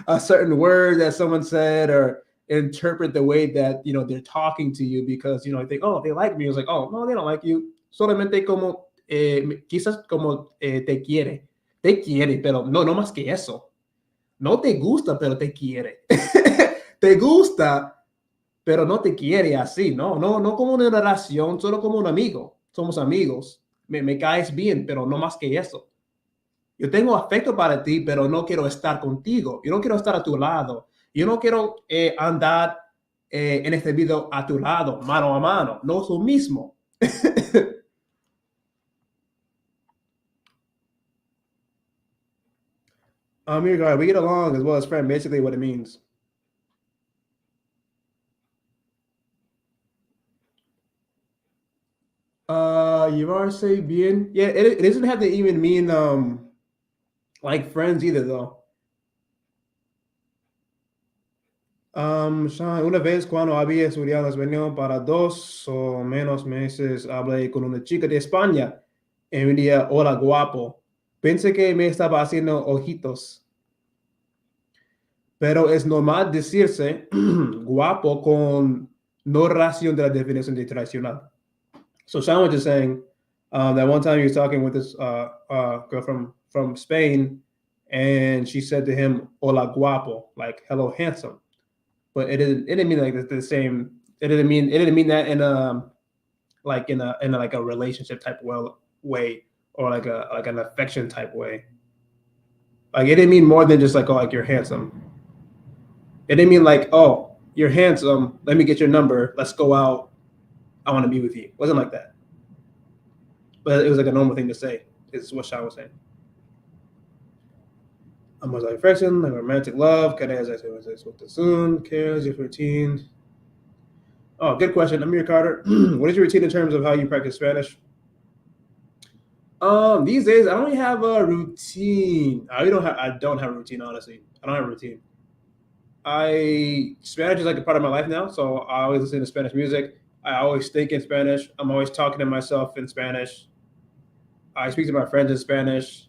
a certain word that someone said, or interpret the way that they're talking to you, because I think, oh, they like me. It's like, oh no, they don't like you. Solamente como quizás como te quiere, pero no más que eso. No te gusta, pero te quiere. Te gusta, pero no te quiere así, no como una relación, solo como un amigo. Somos amigos. Me caes bien, pero no más que eso. Yo tengo afecto para ti, pero no quiero estar contigo. Yo no quiero estar a tu lado. Yo no quiero andar en este video a tu lado, mano a mano. No es lo mismo. Amigo, guy, we get along as well as friend, basically what it means. Llevarse bien. Yeah, it doesn't have to even mean like friends either, though. Sean, una vez cuando había estudiado español para 2 o menos meses, hablé con una chica de España y me dijo, hola guapo. Pensé que me estaba haciendo ojitos, pero es normal decirse guapo con no relación de la definición de tradicional. So Sean was just saying that one time he was talking with this girl from Spain, and she said to him, "Hola guapo," like "Hello handsome." But it didn't mean like the same. It didn't mean that in a like in a like a relationship type way, or like an affection type way. Like it didn't mean more than just like, oh, like you're handsome. It didn't mean like, oh, you're handsome. Let me get your number. Let's go out. I want to be with you. It wasn't like that. But it was like a normal thing to say. Is what Sean was saying. Almost like affection, like romantic love. Cares as with the soon. Cares your routine. Oh, good question. Amir Carter. What is your routine in terms of how you practice Spanish? These days I don't really have a routine. I don't have a routine, honestly. I don't have a routine. I Spanish is like a part of my life now, so I always listen to Spanish music. I always think in Spanish. I'm always talking to myself in Spanish. I speak to my friends in Spanish.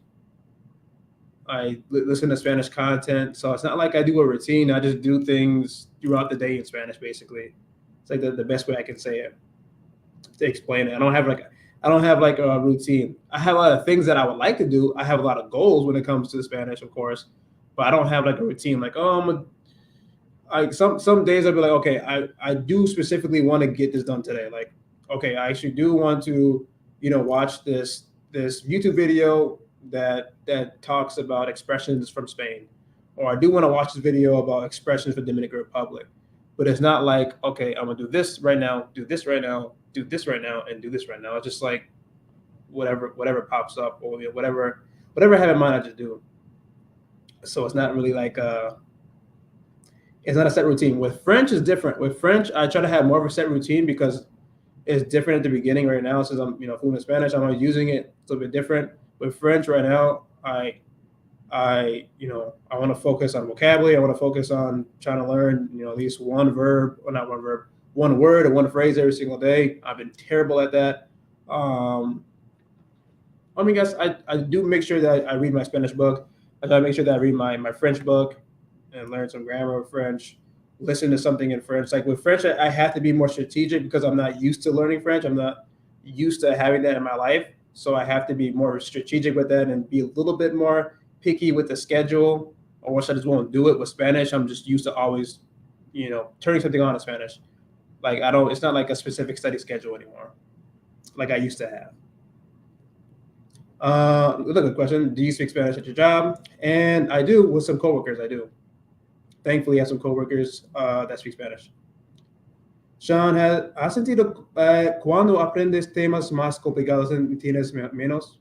Listen to Spanish content. So it's not like I do a routine. I just do things throughout the day in Spanish, basically. It's like the best way I can say it to explain it. I don't have like a routine. I have a lot of things that I would like to do. I have a lot of goals when it comes to Spanish, of course, but I don't have like a routine. Like, oh, some days I'll be like, okay, I do specifically want to get this done today. Like, okay, I actually do want to, watch this YouTube video that talks about expressions from Spain, or I do want to watch this video about expressions for Dominican Republic. But it's not like, okay, I'm gonna do this right now, do this right now, do this right now, and do this right now. It's just like whatever pops up, or whatever I have in mind, I just do. So it's not really like it's not a set routine. With French, is different. With French, I try to have more of a set routine because it's different at the beginning. Right now, since I'm fluent in Spanish, I'm always using it. It's a little bit different. With French, right now, I want to focus on vocabulary. I want to focus on trying to learn at least one verb, or not one verb, one word or one phrase every single day. I've been terrible at that. Um, I mean, guess I do make sure that I read my Spanish book. I try to make sure that I read my French book and learn some grammar of French. Listen to something in French. Like with French, I have to be more strategic because I'm not used to learning French. I'm not used to having that in my life. So I have to be more strategic with that and be a little bit more picky with the schedule. Or else I just won't do it. With Spanish, I'm just used to always, turning something on in Spanish. Like I don't. It's not like a specific study schedule anymore, like I used to have. Another good question. Do you speak Spanish at your job? And I do with some coworkers. I do. Thankfully, I have some coworkers that speak Spanish. Sean, ¿has sentido cuando aprendes temas más complicados tienes menos?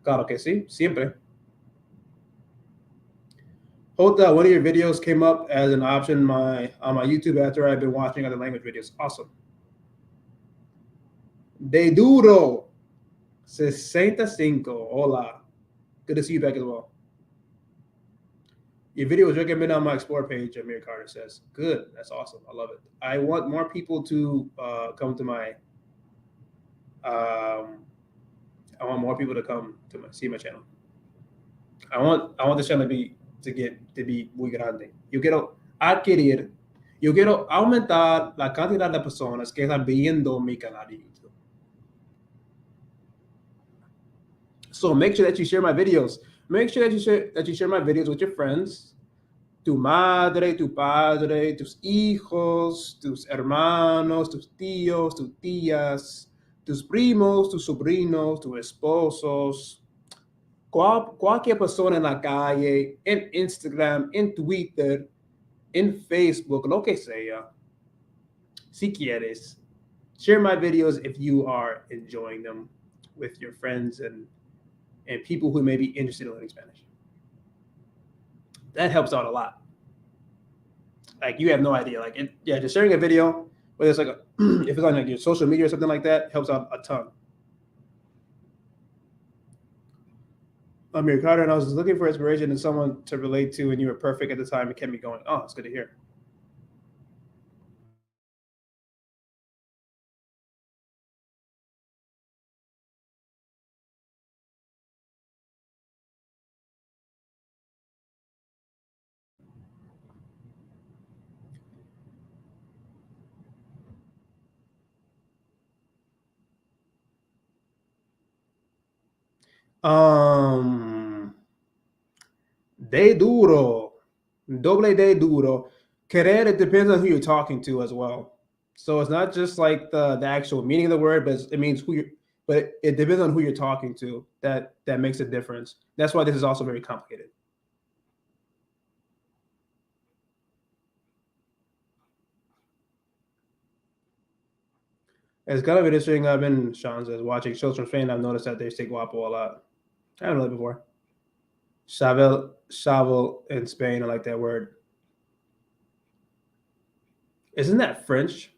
Claro que sí, siempre. Jota, one of your videos came up as an option on my YouTube after I've been watching other language videos. Awesome. De Duro 65. Hola. Good to see you back as well. Your video was recommended on my Explore page, Amir Carter says. Good. That's awesome. I love it. I want more people to come to my. Um, I want more people to come to see my channel. I want this channel to be muy grande. Adquirir, yo quiero aumentar la cantidad de personas que están viendo mi canal de YouTube. So make sure that you share my videos. Make sure that you share my videos with your friends, tu madre, tu padre, tus hijos, tus hermanos, tus tíos, tus tías, tus primos, tus sobrinos, tus esposos, cualquier persona en la calle, en Instagram, en Twitter, en Facebook, lo que sea. Si quieres, share my videos if you are enjoying them with your friends and people who may be interested in learning Spanish. That helps out a lot. Like you have no idea. Like just sharing a video, whether it's like if it's on like your social media or something like that, helps out a ton. Amir Carter, and I was looking for inspiration and someone to relate to, and you were perfect at the time. It kept me going. Oh, it's good to hear. Um, De duro. Doble de duro. Querer, it depends on who you're talking to as well. So it's not just like the actual meaning of the word, but it means who you're, but it depends on who you're talking to. That makes a difference. That's why this is also very complicated. It's kind of interesting. I've been, Sean says, watching shows from Spain. I've noticed that they say guapo a lot. I haven't heard it before. Chavel in Spain, I like that word. Isn't that French?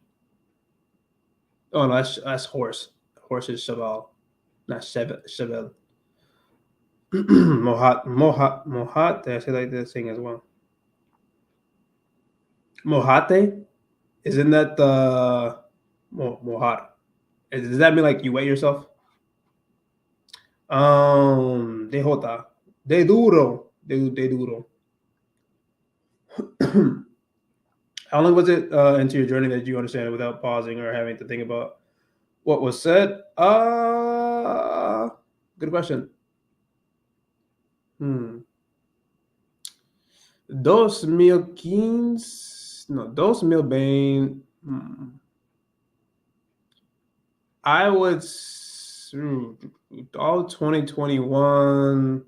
Oh no, that's horse. Horse is cheval, not cheval. Mohat. I say like this thing as well. Mojate, isn't that the mojar? Does that mean like you wet yourself? De jota, de duro, de duro. How long was it into your journey that you understand it without pausing or having to think about what was said? Good question. 2015, no, 2020. I would all 2021.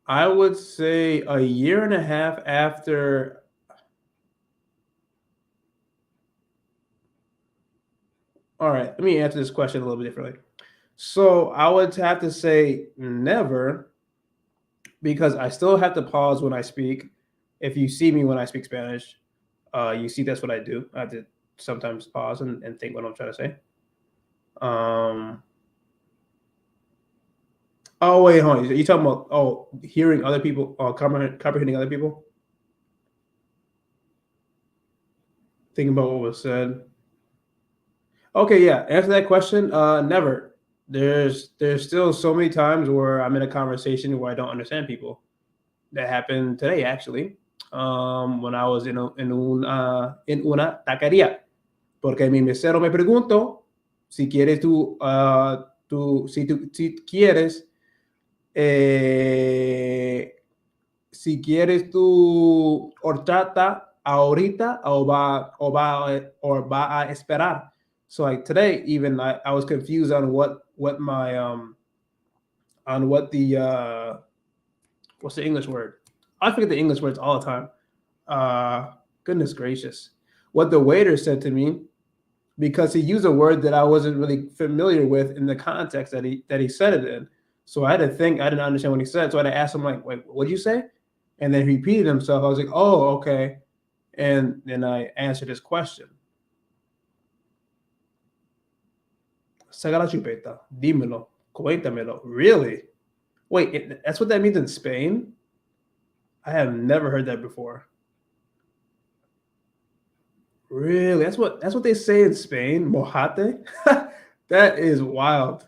I would say a year and a half after. All right, let me answer this question a little bit differently. So I would have to say never, because I still have to pause when I speak. If you see me when I speak Spanish, you see that's what I do. I have to sometimes pause and think what I'm trying to say. Oh wait, hold on. You talking about hearing other people, comprehending other people? Thinking about what was said. Okay, yeah. Answer that question. Never. There's still so many times where I'm in a conversation where I don't understand people. That happened today actually. When I was en una taquería, porque mi mesero me preguntó si quieres si quieres si quieres tu horchata ahorita o va a esperar. So like today, even I was confused on what my on what the what's the English word? I forget the English words all the time. Goodness gracious, what the waiter said to me, because he used a word that I wasn't really familiar with in the context that he said it in. So I had to think. I didn't understand what he said. So I had to ask him like, "Wait, what did you say?" And then he repeated himself. I was like, "Oh, okay." And then I answered his question. Saca la chupeta. Dímelo. Cuéntamelo. Really? Wait, that's what that means in Spain? I have never heard that before. Really? That's what they say in Spain? Mojate? That is wild.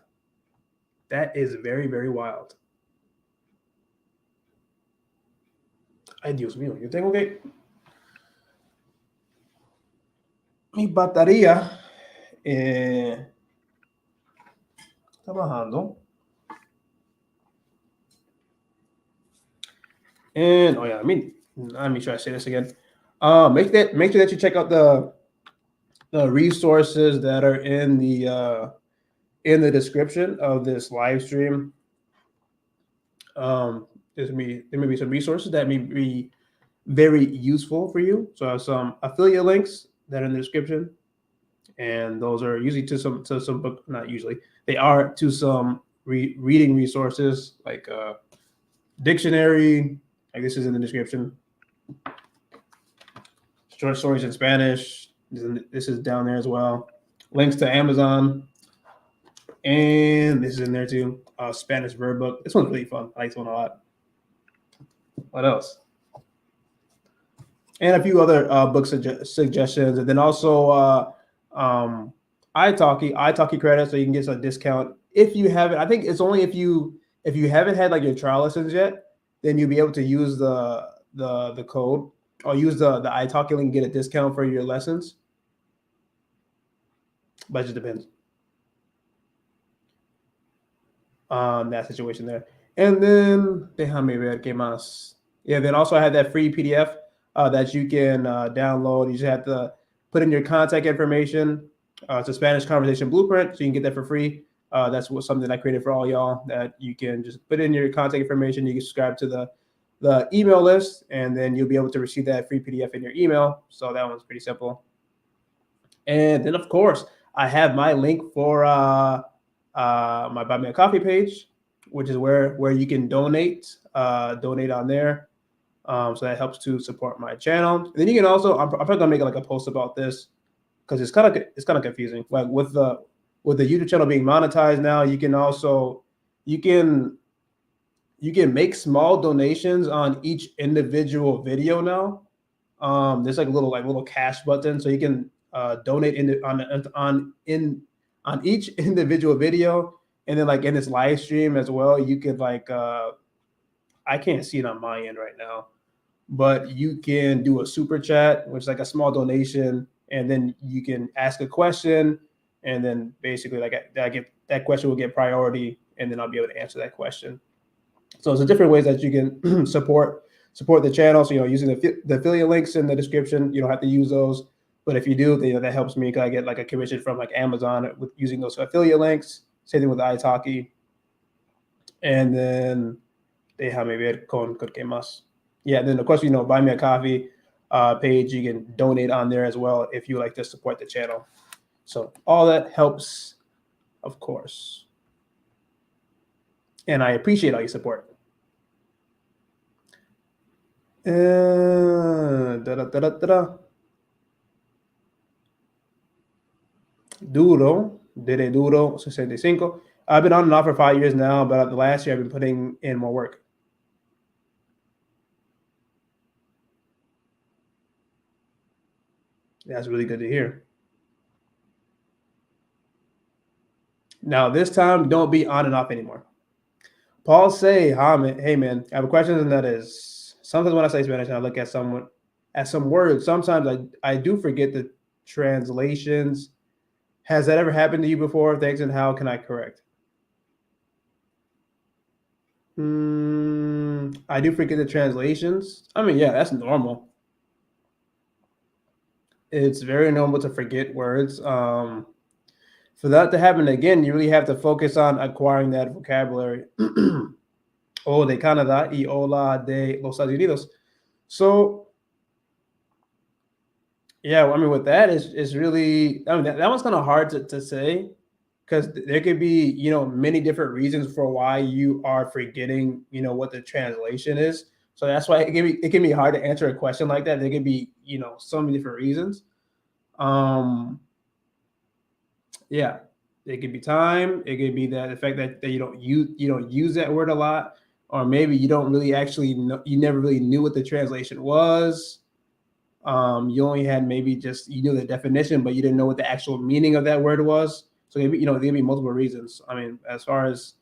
That is very, very wild. Ay, Dios mío, yo tengo que. Mi batería está bajando. And yeah, let me try to say this again. Make sure that you check out the resources that are in the description of this live stream. There may be some resources that may be very useful for you. So I have some affiliate links that are in the description, and those are usually to some book. Not usually, they are to some reading resources like dictionary. Like this is in the description. Short stories in Spanish. This is down there as well. Links to Amazon, and this is in there too. Spanish verb book. This one's really fun. I like this one a lot. What else? And a few other book suggestions, and then also iTalki credit, so you can get a discount if you haven't. I think it's only if you haven't had like your trial lessons yet, then you'll be able to use the code or use the iTalki link and get a discount for your lessons. But it just depends on that situation there. And then, déjame ver qué más. Yeah, then also I had that free PDF that you can download. You just have to put in your contact information. It's a Spanish conversation blueprint, so you can get that for free. That's something I created for all y'all, that you can just put in your contact information. You can subscribe to the email list, and then you'll be able to receive that free PDF in your email. So that one's pretty simple. And then, of course, I have my link for my Buy Me a Coffee page, which is where you can donate on there. So that helps to support my channel. And then you can also, I'm probably gonna make like a post about this because it's kind of confusing. Like with the YouTube channel being monetized now, you can also you can you can make small donations on each individual video now. There's like a little cash button, so you can donate on each individual video, and then like in this live stream as well. You could like I can't see it on my end right now, but you can do a super chat, which is like a small donation, and then you can ask a question, and then basically like that question will get priority, and then I'll be able to answer that question. So it's a different ways that you can support the channel. So using the affiliate links in the description, you don't have to use those, but if you do, that helps me because I get like a commission from like Amazon with using those affiliate links. Same thing with ITALKI, and then déjame ver con qué más. Yeah, then of course buy me a coffee page. You can donate on there as well if you like to support the channel. So all that helps, of course, and I appreciate all your support. Duro, Dede Duro 65. I've been on and off for 5 years now, but the last year I've been putting in more work. That's really good to hear. Now, this time, don't be on and off anymore. Paul say, hey man, I have a question, and that is, sometimes when I say Spanish and I look at some words, sometimes I do forget the translations. Has that ever happened to you before? Thanks, and how can I correct? I do forget the translations. I mean, yeah, that's normal. It's very normal to forget words. For that to happen again, you really have to focus on acquiring that vocabulary. Oh, de Canadá y hola de los Estados Unidos. So, yeah, I mean, with that, it's really, I mean, that one's kind of hard to say because there could be, many different reasons for why you are forgetting, what the translation is. So that's why it can be hard to answer a question like that. There could be, so many different reasons. Yeah, it could be time. It could be the fact that you don't use that word a lot, or maybe you don't really actually know, you never really knew what the translation was. You only had maybe just you knew the definition, but you didn't know what the actual meaning of that word was. So maybe there could be multiple reasons. I mean, as far as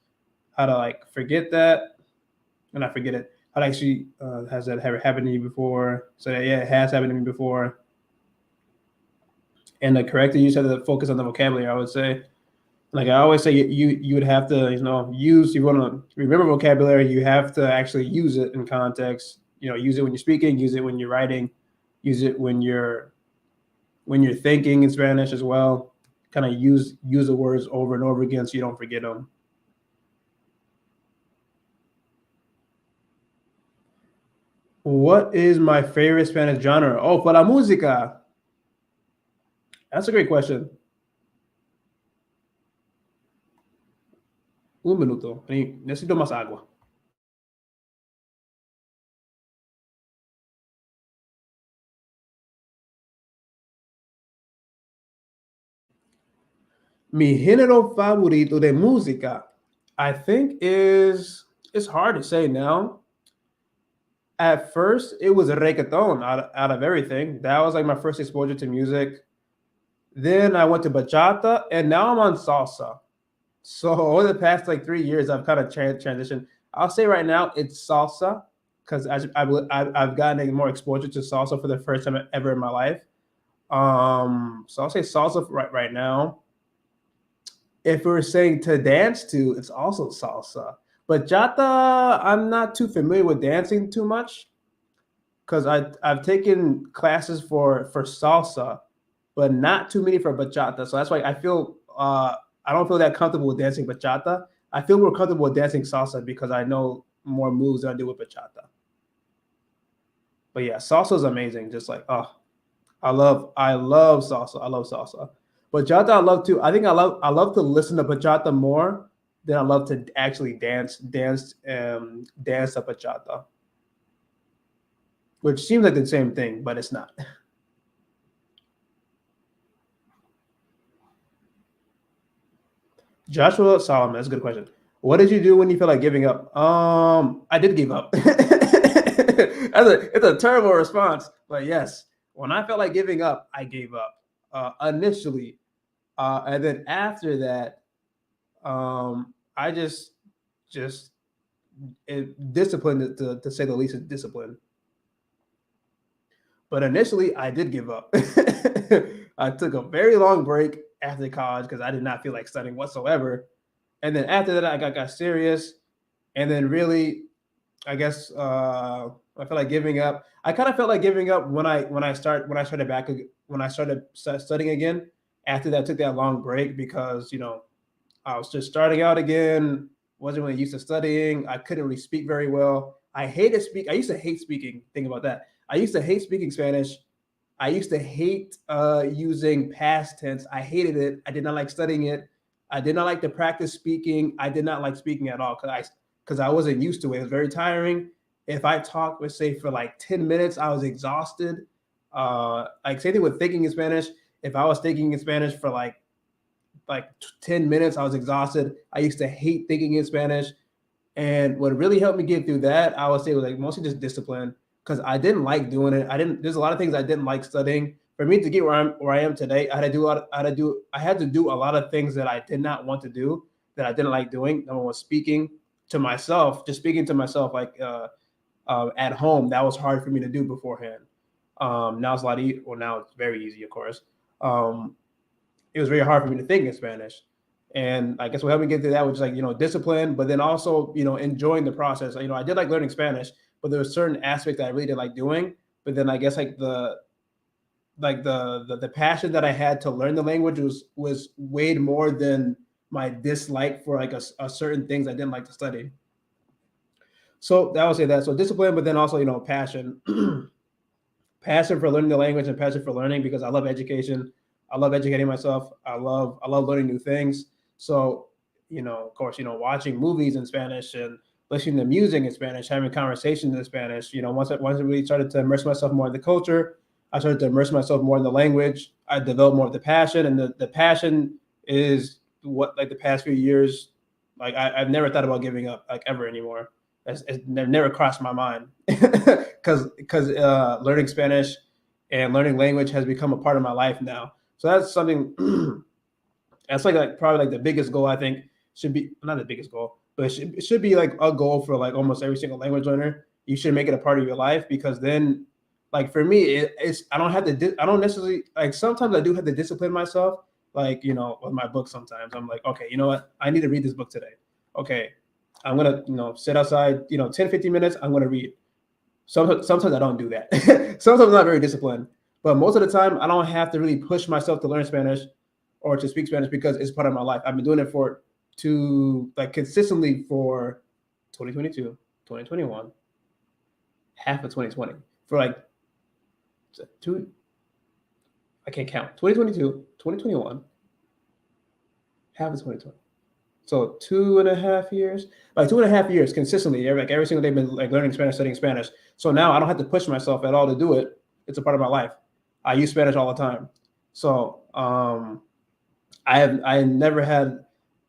how to like forget that, and I forget it. How to actually has that ever happened to you before? So yeah, it has happened to me before. And the correct, you just have to focus on the vocabulary, I would say. Like I always say, you would have to use, you want to remember vocabulary, you have to actually use it in context. Use it when you're speaking, use it when you're writing, use it when you're thinking in Spanish as well. Kind of use the words over and over again so you don't forget them. What is my favorite Spanish genre? Oh, para la música. That's a great question. Un minuto. Necesito más agua. Mi género favorito de música, I think it's hard to say now. At first, it was a reggaeton out of everything. That was like my first exposure to music. Then I went to bachata, and now I'm on salsa. So over the past like 3 years, I've kind of transitioned. I'll say right now it's salsa because I've gotten more exposure to salsa for the first time ever in my life. So I'll say salsa right now. If we were saying to dance to, it's also salsa. Bachata, I'm not too familiar with dancing too much because I've taken classes for salsa, but not too many for bachata. So that's why I feel I don't feel that comfortable with dancing bachata. I feel more comfortable with dancing salsa because I know more moves than I do with bachata. But yeah, salsa is amazing. Just like I love salsa. I love salsa. Bachata I love too. I love to listen to bachata more than I love to actually dance a bachata, which seems like the same thing, but it's not. Joshua Solomon, that's a good question. What did you do when you feel like giving up? I did give up. It's a terrible response, but yes, when I felt like giving up, I gave up initially, and then after that, I just disciplined to say the least is discipline. But initially, I did give up. I took a very long break after college because I did not feel like studying whatsoever. And then after that, I got serious. And then really, I guess I felt like giving up. I kind of felt like giving up when I started studying again. After that, I took that long break because I was just starting out again. Wasn't really used to studying. I couldn't really speak very well. I used to hate speaking. Think about that. I used to hate speaking Spanish. I used to hate using past tense. I hated it. I did not like studying it. I did not like to practice speaking. I did not like speaking at all because I wasn't used to it. It was very tiring. If I talked, let's say, for like 10 minutes, I was exhausted. Like same thing with thinking in Spanish. If I was thinking in Spanish for like 10 minutes, I was exhausted. I used to hate thinking in Spanish. And what really helped me get through that, I would say, was like mostly just discipline because I didn't like doing it. There's a lot of things I didn't like studying. For me to get where I am today, I had to do a lot of things that I did not want to do, that I didn't like doing. Number one, speaking to myself, just speaking to myself like at home. That was hard for me to do beforehand. Now it's a lot easier. Well, now it's very easy, of course. Um, it was very hard for me to think in Spanish. And I guess what helped me get through that was like, discipline, but then also, enjoying the process. I did like learning Spanish, but there were certain aspects that I really did like doing. But then I guess like the passion that I had to learn the language was weighed more than my dislike for like a certain things I didn't like to study. So that would say that. So discipline, but then also, passion. Passion for learning the language and passion for learning because I love education. I love educating myself. I love learning new things. So, of course, watching movies in Spanish and listening to music in Spanish, having conversations in Spanish. Once I really started to immerse myself more in the culture, I started to immerse myself more in the language. I developed more of the passion, and the passion is what like the past few years, like I've never thought about giving up like ever anymore. It's never crossed my mind because learning Spanish and learning language has become a part of my life now. So that's something that's like probably like the biggest goal I think should be not the biggest goal, but it should be like a goal for like almost every single language learner. You should make it a part of your life because then, like for me, it's I don't have to I don't necessarily like sometimes I do have to discipline myself. Like with my book, sometimes I'm like, okay, you know what, I need to read this book today. Okay, I'm gonna sit outside 10-15 minutes. I'm gonna read. Sometimes I don't do that. Sometimes I'm not very disciplined, but most of the time I don't have to really push myself to learn Spanish or to speak Spanish because it's part of my life. I've been doing it consistently for 2022, 2021, half of 2020, for like two. I can't count. 2022, 2021, half of 2020. So 2.5 years, like 2.5 years consistently, every single day, been like learning Spanish, studying Spanish. So now I don't have to push myself at all to do it. It's a part of my life. I use Spanish all the time. So I never had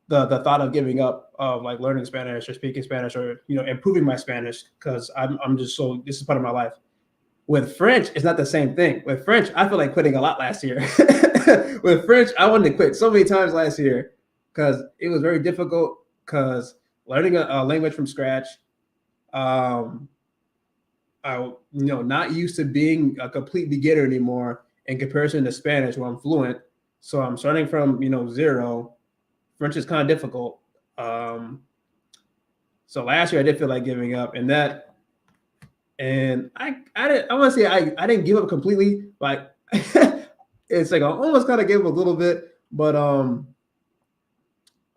the thought of giving up of like learning Spanish or speaking Spanish or improving my Spanish because I'm just so this is part of my life. With French, it's not the same thing. With French, I feel like quitting a lot last year. With French, I wanted to quit so many times last year because it was very difficult. Because learning a language from scratch, I not used to being a complete beginner anymore in comparison to Spanish, where I'm fluent. So I'm starting from zero. French is kind of difficult. So So last year I did feel like giving up, and I want to say I didn't give up completely. Like it's like I almost kind of gave up a little bit, but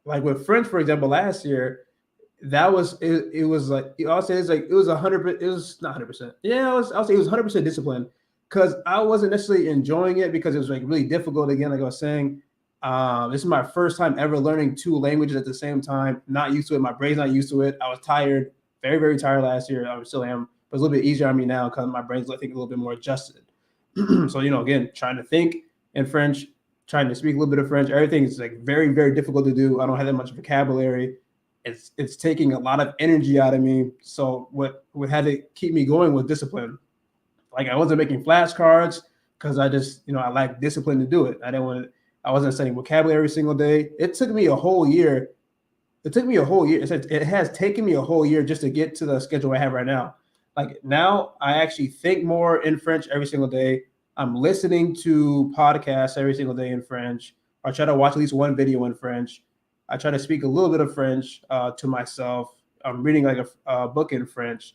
like with French, for example, last year that was it was like I'll say it's like it was 100. It was not 100%. Yeah, I'll say it was 100% discipline because I wasn't necessarily enjoying it because it was like really difficult. Again, like I was saying, this is my first time ever learning two languages at the same time. Not used to it. My brain's not used to it. I was tired, very very tired last year. I still am, but it's a little bit easier on me now because my brain's I think a little bit more adjusted. So again, trying to think in French, trying to speak a little bit of French, everything is like very very difficult to do. I don't have that much vocabulary. It's taking a lot of energy out of me. So what had to keep me going was discipline. Like I wasn't making flashcards because I just I lacked discipline to do it. I wasn't studying vocabulary every single day. It took me a whole year. It has taken me a whole year just to get to the schedule I have right now. Like now I actually think more in French every single day. I'm listening to podcasts every single day in French. I try to watch at least one video in French. I try to speak a little bit of French to myself. I'm reading like a book in French,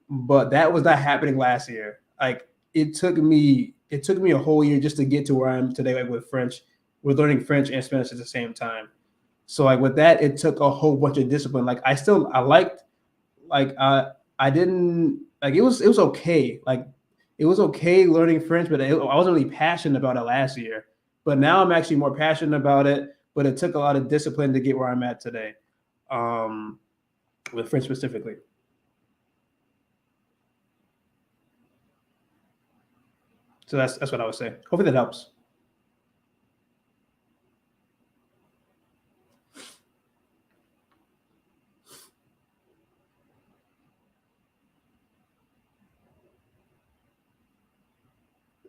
but that was not happening last year. Like it took me a whole year just to get to where I am today, like with French. We're learning French and Spanish at the same time. So like with that, it took a whole bunch of discipline. Like I liked, like I didn't like it was okay. Like it was okay learning French, but I wasn't really passionate about it last year. But now I'm actually more passionate about it. But it took a lot of discipline to get where I'm at today, with French specifically. So that's what I would say. Hopefully that helps.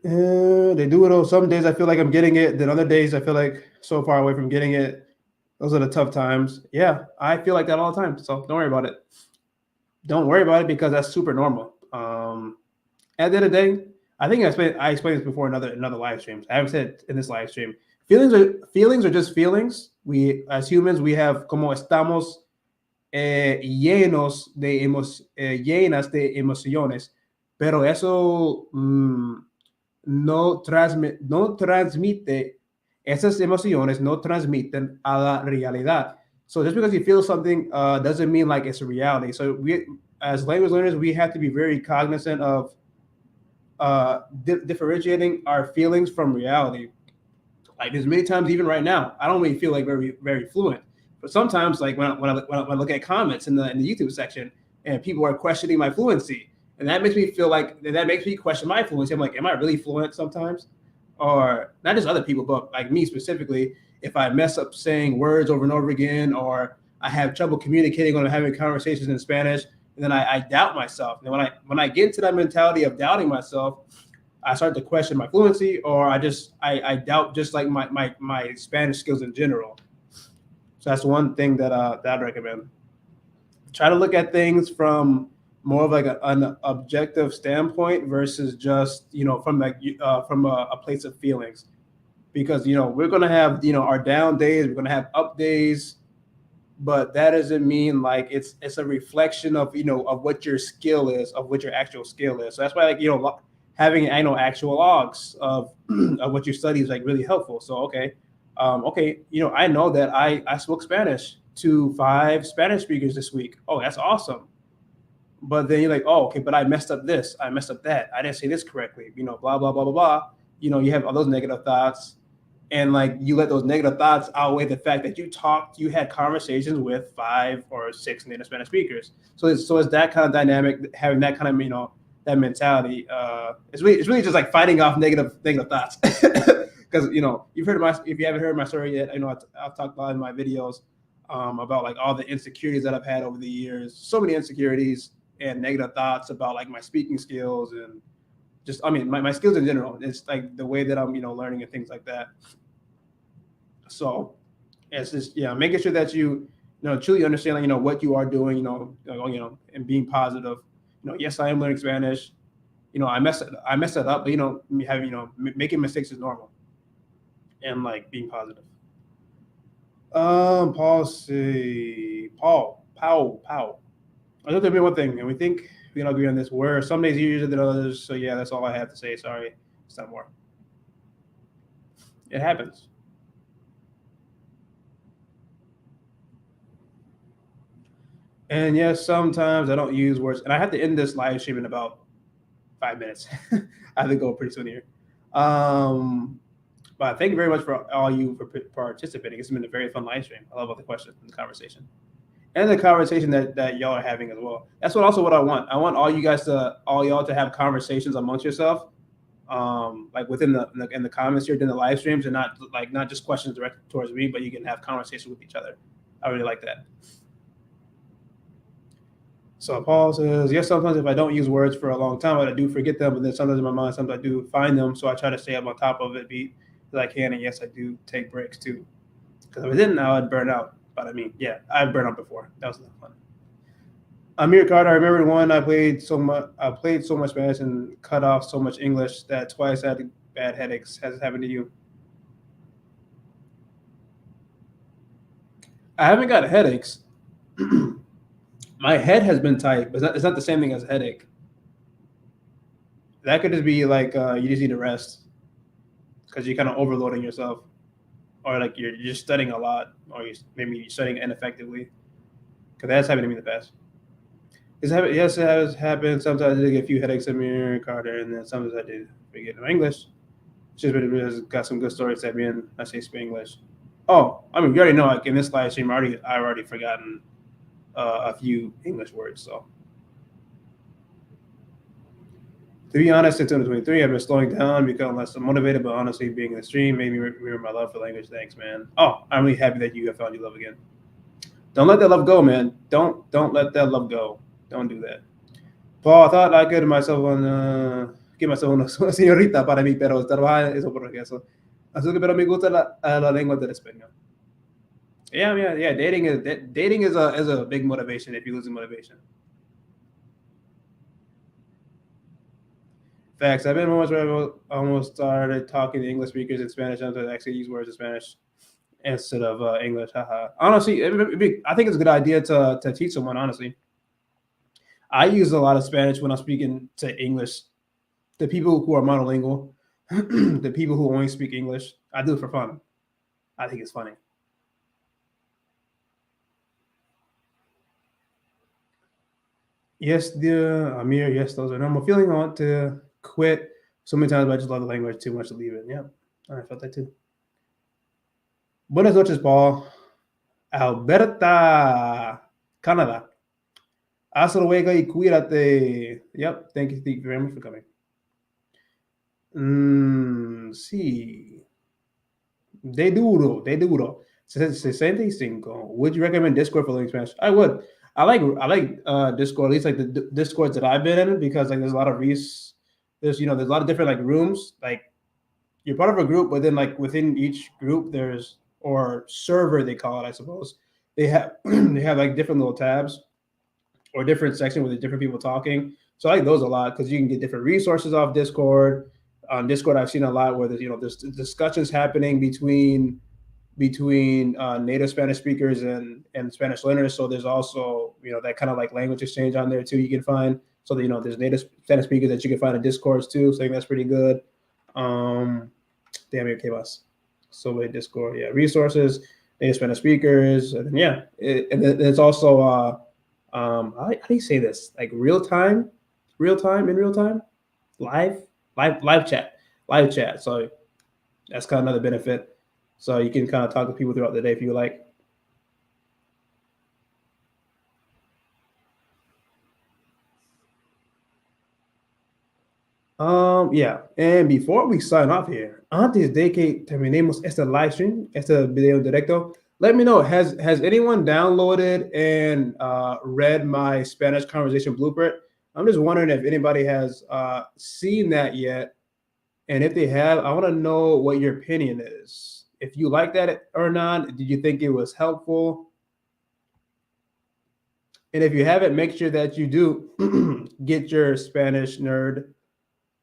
They do it. Some days I feel like I'm getting it. Then other days I feel like so far away from getting it. Those are the tough times. Yeah, I feel like that all the time. So don't worry about it. Don't worry about it because that's super normal. At the end of the day, I think I explained this before in another live streams. I haven't said it in this live stream. Feelings are just feelings. We as humans we have como estamos llenas de emociones, pero eso no transmite, esas emociones no transmiten a la realidad. So just because you feel something doesn't mean like it's a reality. So we, as language learners, we have to be very cognizant of differentiating our feelings from reality. Like there's many times, even right now, I don't really feel like very very fluent. But sometimes, like when I look at comments in the YouTube section, and people are questioning my fluency, and that makes me feel like that makes me question my fluency. I'm like, am I really fluent sometimes? Or not just other people, but like me specifically, if I mess up saying words over and over again, or I have trouble communicating when I'm having conversations in Spanish, and then I doubt myself. And when I get into that mentality of doubting myself, I start to question my fluency, or I doubt just like my Spanish skills in general. So that's one thing that I'd recommend. Try to look at things from more of like an objective standpoint versus just from like from a place of feelings, because we're gonna have our down days, we're gonna have up days, but that doesn't mean like it's a reflection of of what your skill is, of what your actual skill is. So that's why like having actual logs of of what you study is like really helpful. So okay, I know that I spoke Spanish to 5 Spanish speakers this week. Oh, that's awesome. But then you're like, oh, okay, but I messed up this, I messed up that, I didn't say this correctly, blah blah blah blah blah. You have all those negative thoughts, and like you let those negative thoughts outweigh the fact that you had conversations with 5 or 6 native Spanish speakers. So it's that kind of dynamic, having that kind of that mentality. It's really just like fighting off negative thoughts. Because if you haven't heard my story yet, I've talked about in my videos about like all the insecurities that I've had over the years. So many insecurities and negative thoughts about like my speaking skills and just my skills in general. It's like the way that I'm learning and things like that. So it's just making sure that you truly understand what you are doing, and being positive. Yes, I am learning Spanish. I mess it up, but having making mistakes is normal, and like being positive. Paul, say Paul, Pow. I just admit one thing, and we think we don't agree on this. Where some days easier than others. So yeah, that's all I have to say. Sorry, it's not more. It happens. And yes, sometimes I don't use words, and I have to end this live stream in about 5 minutes. I have to go pretty soon here. But thank you very much for all you for participating. It's been a very fun live stream. I love all the questions and the conversation. And the conversation that y'all are having as well. That's what I want. I want all y'all to have conversations amongst yourself, like within in the comments here during the live streams, and not just questions directed towards me, but you can have conversations with each other. I really like that. So Paul says, yes, sometimes if I don't use words for a long time, I do forget them, but then sometimes in my mind, sometimes I do find them. So I try to stay up on top of it, be that I can. And yes, I do take breaks too. Because if I didn't, I would burn out. But I mean, yeah, I've burned out before. That was fun. Amir Carter, I remember one I played so much Spanish and cut off so much English that twice I had bad headaches. Has it happened to you? I haven't got headaches. My head has been tight, but it's not the same thing as a headache. That could just be like you just need to rest because you're kind of overloading yourself, or like you're just studying a lot, or maybe you're studying ineffectively. Because that's happened to me in the past. Yes, it has happened. Sometimes I get a few headaches, Amir Carter, and then sometimes I did forget my English. Just has got some good stories at me, and I say Spanglish. Oh, I mean, you already know. Like in this live stream, I've already forgotten a few English words. So, to be honest, in 2023, I've been slowing down, becoming less motivated, but honestly, being in the stream made me remember my love for language. Thanks, man. Oh, I'm really happy that you have found your love again. Don't let that love go, man. Don't let that love go. Don't do that. Paul, I thought I could myself on give myself una señorita para mí, pero trabajar eso por eso. Así que pero me gusta la lengua del español. Yeah. Dating is a big motivation if you're losing motivation. Facts. I've been almost started talking to English speakers in Spanish until I actually use words in Spanish instead of English. Honestly, I think it's a good idea to teach someone. Honestly, I use a lot of Spanish when I'm speaking to English. The people who are monolingual, the people who only speak English, I do it for fun. I think it's funny. Yes, dear Amir. Yes, those are normal feeling. I want to quit so many times, but I just love the language too much to leave it. Yeah, I felt that too. Buenas noches, Paul. Alberta, Canada. Hasta luego y cuídate. Yep, thank you very much for coming. Sí. De duro. 65. Would you recommend Discord for learning Spanish? I would. I like Discord, at least like the Discords that I've been in, because like there's a lot of there's a lot of different like rooms. Like you're part of a group, but then like within each group there's, or server they call it, I suppose. They have like different little tabs or different sections with different people talking. So I like those a lot because you can get different resources off Discord. On Discord, I've seen a lot where there's discussions happening between native Spanish speakers and Spanish learners. So there's also that kind of like language exchange on there too. You can find there's native Spanish speakers that you can find in Discords too. So I think that's pretty good. Damn it, Kebas. So with Discord, yeah, resources, native Spanish speakers, and then and then it's also how do you say this? Like real time, live chat. So that's kind of another benefit. So you can kind of talk to people throughout the day if you like. Yeah. And before we sign off here, antes de que terminemos este live stream, este video directo, let me know, has anyone downloaded and read my Spanish conversation blueprint? I'm just wondering if anybody has seen that yet. And if they have, I want to know what your opinion is. If you like that or not, did you think it was helpful? And if you haven't, make sure that you do get your Spanish nerd,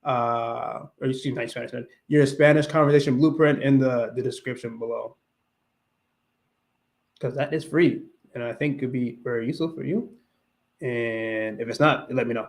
or excuse me, not Spanish nerd, your Spanish conversation blueprint in the description below. Because that is free, and I think could be very useful for you. And if it's not, let me know.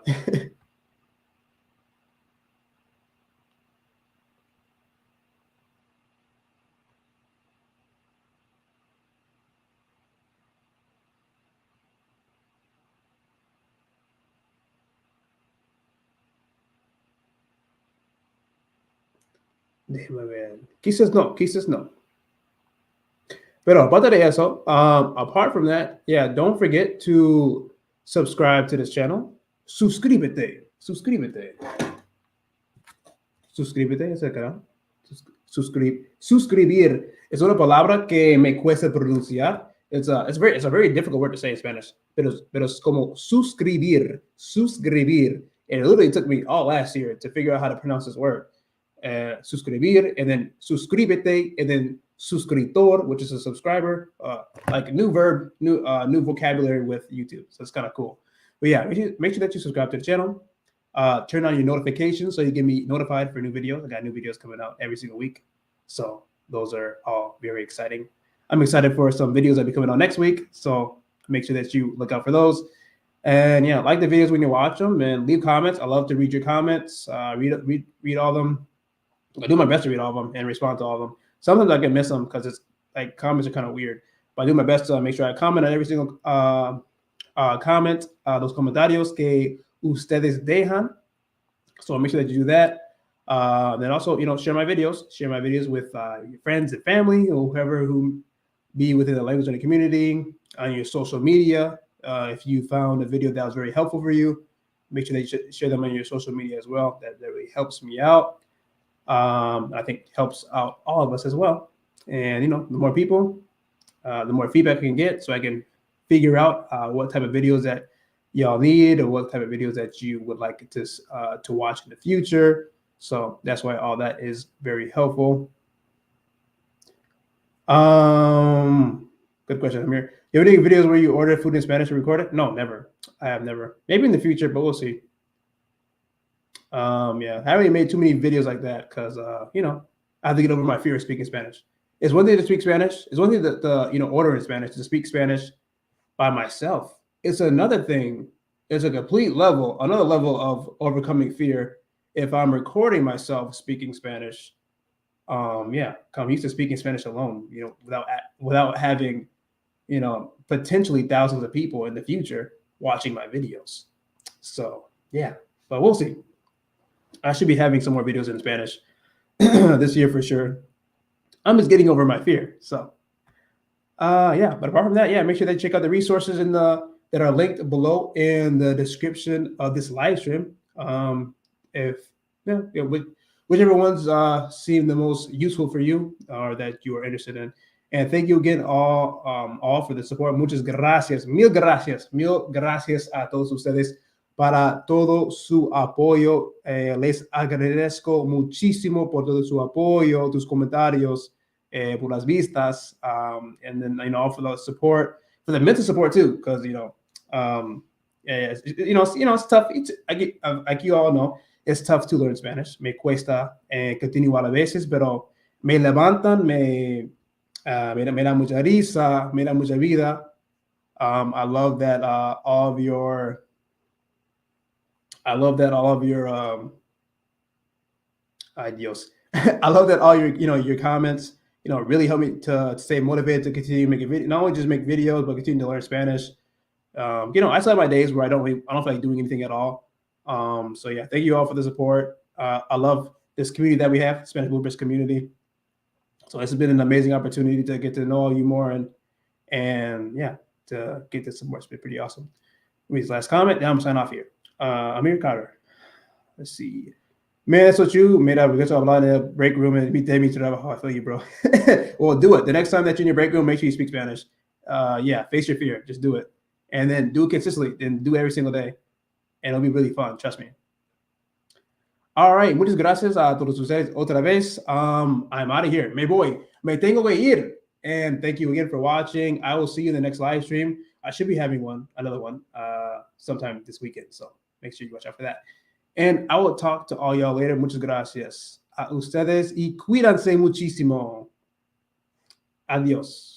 Déjame ver. Quizás no, quizás no. Pero aparte de eso, apart from that, yeah, don't forget to subscribe to this channel. Suscríbete, suscríbete, suscríbete, ese canal. Suscribir es una palabra que me cuesta pronunciar. It's a very difficult word to say in Spanish. Pero es como suscribir, suscribir. And it literally took me all last year to figure out how to pronounce this word. Suscribir, and then suscríbete, and then suscriptor, which is a subscriber, like a new verb, new vocabulary with YouTube. So it's kind of cool. But yeah, make sure that you subscribe to the channel. Turn on your notifications so you can be notified for new videos. I got new videos coming out every single week. So those are all very exciting. I'm excited for some videos that will be coming out next week. So make sure that you look out for those. And yeah, like the videos when you watch them, and leave comments. I love to read your comments, read all of them. I do my best to read all of them and respond to all of them. Sometimes I can miss them because it's like comments are kind of weird. But I do my best to make sure I comment on every single comment, los comentarios que ustedes dejan. So make sure that you do that. Then also, share my videos with your friends and family, or whoever who be within the language learning community, on your social media. If you found a video that was very helpful for you, make sure that you share them on your social media as well. That really helps me out. I think helps out all of us as well. And the more people, the more feedback I can get, so I can figure out what type of videos that y'all need, or what type of videos that you would like to watch in the future. So that's why all that is very helpful. Good question, Amir. You have any videos where you order food in Spanish and record it? No, never. I have never. Maybe in the future, but we'll see. Yeah, I haven't made too many videos like that because I have to get over my fear of speaking Spanish. It's one thing to speak Spanish. It's one thing to order in Spanish, to speak Spanish by myself. It's another thing. It's another level of overcoming fear if I'm recording myself speaking Spanish. Yeah, I'm used to speaking Spanish alone, without having, potentially thousands of people in the future watching my videos. So yeah, but we'll see. I should be having some more videos in Spanish this year for sure. I'm just getting over my fear. So yeah, but apart from that, yeah, make sure that you check out the resources that are linked below in the description of this live stream. Whichever ones seem the most useful for you or that you are interested in. And thank you again all for the support. Muchas gracias. Mil gracias a todos ustedes para todo su apoyo. Les agradezco muchísimo por todo su apoyo, tus comentarios, por las vistas, and then for the support, for the mental support too, because it's tough. Like you all know, it's tough to learn Spanish. Me cuesta continuar a veces, pero me levantan, me da mucha risa, me da mucha vida. I love that all of your ideals. I love that all your comments, really help me to stay motivated to continue making videos. Not only just make videos, but continue to learn Spanish. I still have my days where I don't feel like doing anything at all. So yeah, thank you all for the support. I love this community that we have, Spanish Bloopers community. So it's been an amazing opportunity to get to know you more and yeah, to get this support. It's been pretty awesome. His last comment. Now I'm signing off here. Amir Carter. Let's see. Man, that's what you made up. We got to hablar in the break room and me trabajo. I feel you, bro. Well, do it. The next time that you're in your break room, make sure you speak Spanish. Yeah, face your fear. Just do it. And then do it consistently. And do it every single day. And it'll be really fun. Trust me. All right. Muchas gracias a todos ustedes otra vez. I'm out of here. Me voy. Me tengo que ir. And thank you again for watching. I will see you in the next live stream. I should be having another one, sometime this weekend. So make sure you watch out for that. And I will talk to all y'all later. Muchas gracias a ustedes y cuídense muchísimo. Adiós.